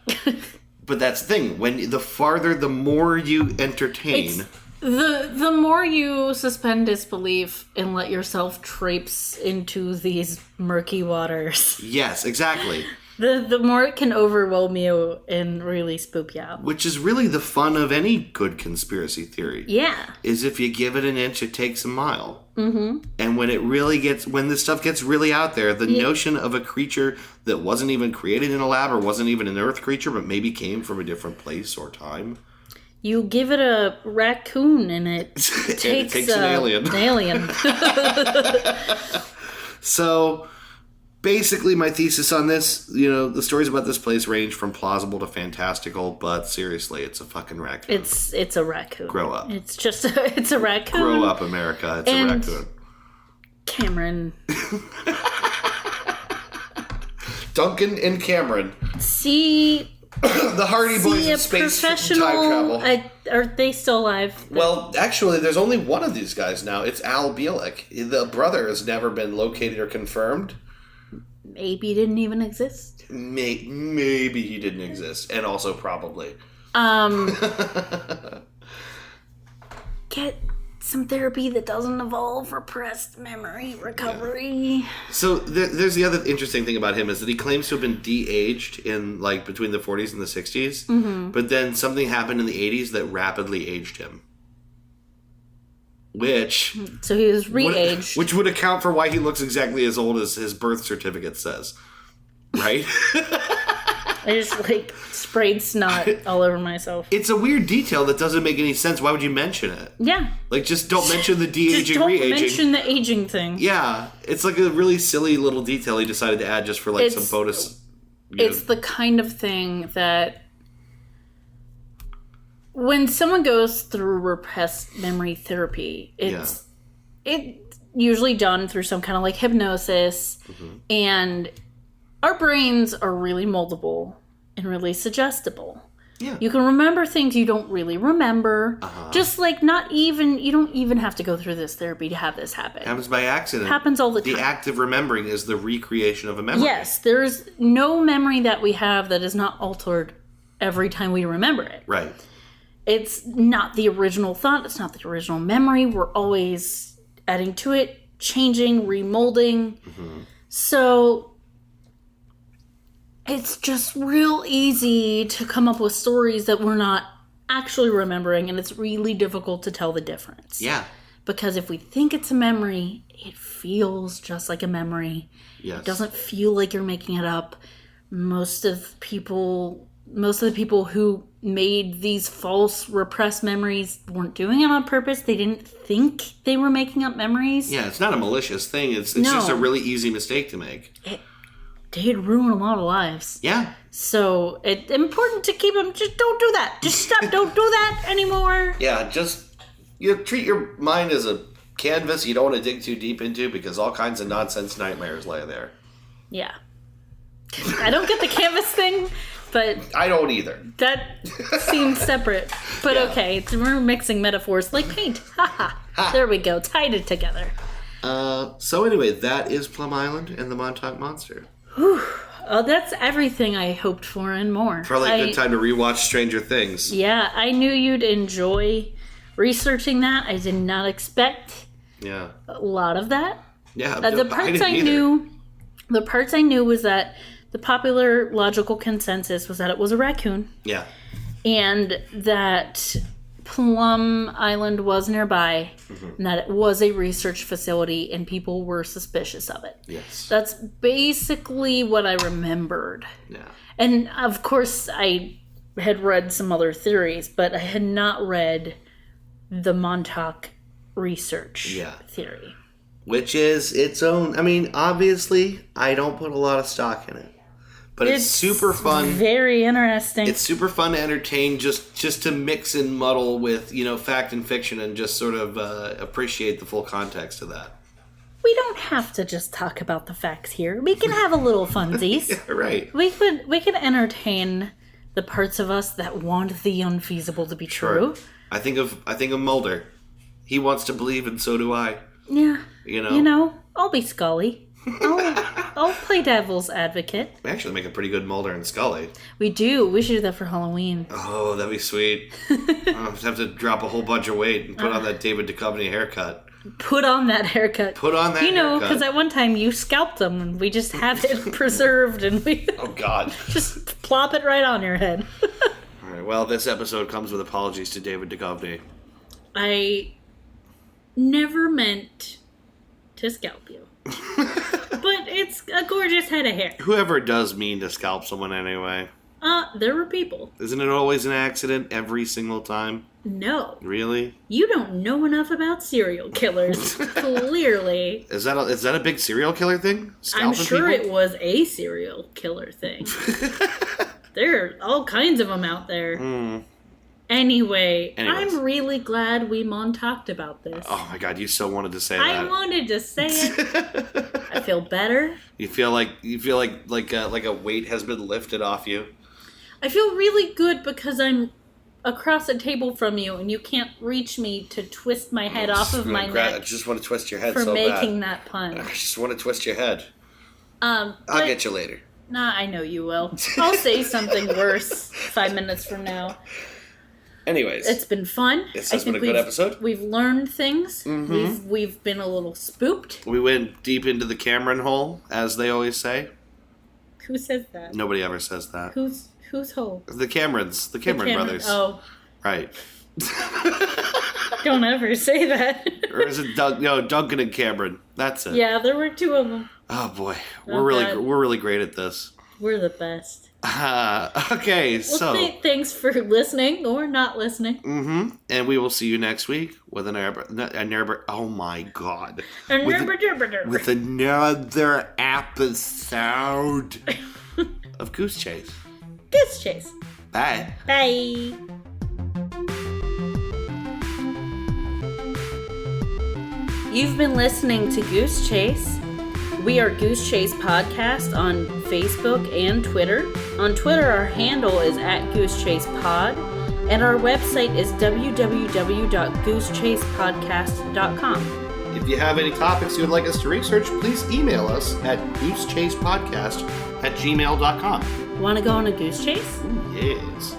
But that's the thing. The more you entertain... The more you suspend disbelief and let yourself traipse into these murky waters. Yes, exactly. The more it can overwhelm you and really spook you out. Which is really the fun of any good conspiracy theory. Yeah. Is if you give it an inch, it takes a mile. Mm-hmm. And when this stuff gets really out there, the notion of a creature that wasn't even created in a lab or wasn't even an Earth creature, but maybe came from a different place or time. You give it a raccoon and it takes an alien. So... basically, my thesis on this, the stories about this place range from plausible to fantastical, but seriously, it's a fucking raccoon. It's a raccoon. Grow up. It's a raccoon. Grow up, America. It's a raccoon. Cameron. Duncan and Cameron. See... the Hardy Boys in space time travel. Are they still alive? Well, actually, there's only one of these guys now. It's Al Bielek. The brother has never been located or confirmed. Maybe he didn't even exist. Maybe he didn't exist. And also probably. Get some therapy that doesn't involve repressed memory recovery. Yeah. So there's the other interesting thing about him is that he claims to have been de-aged in between the 40s and the 60s. Mm-hmm. But then something happened in the 80s that rapidly aged him. So he was re-aged. Which would account for why he looks exactly as old as his birth certificate says. Right? I just, sprayed snot all over myself. It's a weird detail that doesn't make any sense. Why would you mention it? Yeah. Just don't mention the de-aging, just don't re-aging. mention the aging thing. Yeah. It's a really silly little detail he decided to add just for, some bonus. It's the kind of thing that... when someone goes through repressed memory therapy, it's usually done through some kind of hypnosis, and our brains are really moldable and really suggestible. Yeah. You can remember things you don't really remember. Just you don't even have to go through this therapy to have this happen. It happens by accident. It happens all the time. The act of remembering is the recreation of a memory. Yes, there's no memory that we have that is not altered every time we remember it. Right. It's not the original thought. It's not the original memory. We're always adding to it, changing, remolding. Mm-hmm. So it's just real easy to come up with stories that we're not actually remembering, and it's really difficult to tell the difference. Yeah. Because if we think it's a memory, it feels just like a memory. Yes. It doesn't feel like you're making it up. Most of the people who made these false repressed memories weren't doing it on purpose. They didn't think they were making up memories. Yeah, it's not a malicious thing. It's just a really easy mistake to make. They'd ruin a lot of lives. Yeah. So it's important to keep them. Just don't do that. Just stop. Don't do that anymore. Yeah, just treat your mind as a canvas you don't want to dig too deep into, because all kinds of nonsense nightmares lay there. Yeah. I don't get the canvas thing. But I don't either. That seems separate. But okay, we're mixing metaphors like paint. Ha. There we go. Tied it together. So anyway, that is Plum Island and the Montauk Monster. Whew. Oh, that's everything I hoped for and more. Probably a good time to rewatch Stranger Things. Yeah, I knew you'd enjoy researching that. I did not expect a lot of that. Yeah, the parts I knew was that the popular logical consensus was that it was a raccoon. Yeah. And that Plum Island was nearby, and that it was a research facility, and people were suspicious of it. Yes. That's basically what I remembered. Yeah. And, of course, I had read some other theories, but I had not read the Montauk research theory. Which is its own... I mean, obviously, I don't put a lot of stock in it. But it's super fun. Very interesting. It's super fun to entertain, just to mix and muddle with, fact and fiction, and just sort of appreciate the full context of that. We don't have to just talk about the facts here. We can have a little funsies. Yeah, right. We could entertain the parts of us that want the unfeasible to be true. I think of Mulder. He wants to believe, and so do I. Yeah. You know? I'll be Scully. I'll play devil's advocate. We actually make a pretty good Mulder and Scully. We do. We should do that for Halloween. Oh, that'd be sweet. I'll have to drop a whole bunch of weight and put on that David Duchovny haircut. Put on that haircut. Put on that haircut. Because at one time you scalped them and we just have it preserved and we... Oh, God. Just plop it right on your head. All right, well, this episode comes with apologies to David Duchovny. I never meant to scalp you. But it's a gorgeous head of hair. Whoever does mean to scalp someone anyway. There were people. Isn't it always an accident every single time? No. Really? You don't know enough about serial killers. Clearly. Is that a big serial killer thing? I'm sure people? it was a serial killer thing. There are all kinds of them out there. Anyway, Anyways. I'm really glad we talked about this. Oh my God, you so wanted to say that. I wanted to say it. I feel better. You feel like a weight has been lifted off you. I feel really good because I'm across a table from you and you can't reach me to twist my head off of my neck. I just want to twist your head for so making bad. that pun. I just want to twist your head. I'll get you later. Nah, I know you will. I'll say something worse 5 minutes from now. Anyways, it's been fun. This has been a good episode. We've learned things. Mm-hmm. We've been a little spooked. We went deep into the Cameron hole, as they always say. Who says that? Nobody ever says that. Whose hole? The Camerons, the Cameron brothers. Oh, right. Don't ever say that. Or is it Duncan and Cameron? That's it. Yeah, there were two of them. Oh boy, we're really great at this. We're the best. Okay, so thanks for listening or not listening. Mm-hmm. And we will see you next week with oh my God, with another episode of Goose Chase. Goose Chase. Bye. Bye. You've been listening to Goose Chase. We are Goose Chase Podcast on Facebook and Twitter. On Twitter, our handle is @GooseChasePod, and our website is www.goosechasepodcast.com. If you have any topics you would like us to research, please email us at goosechasepodcast@gmail.com. Want to go on a goose chase? Ooh, yes.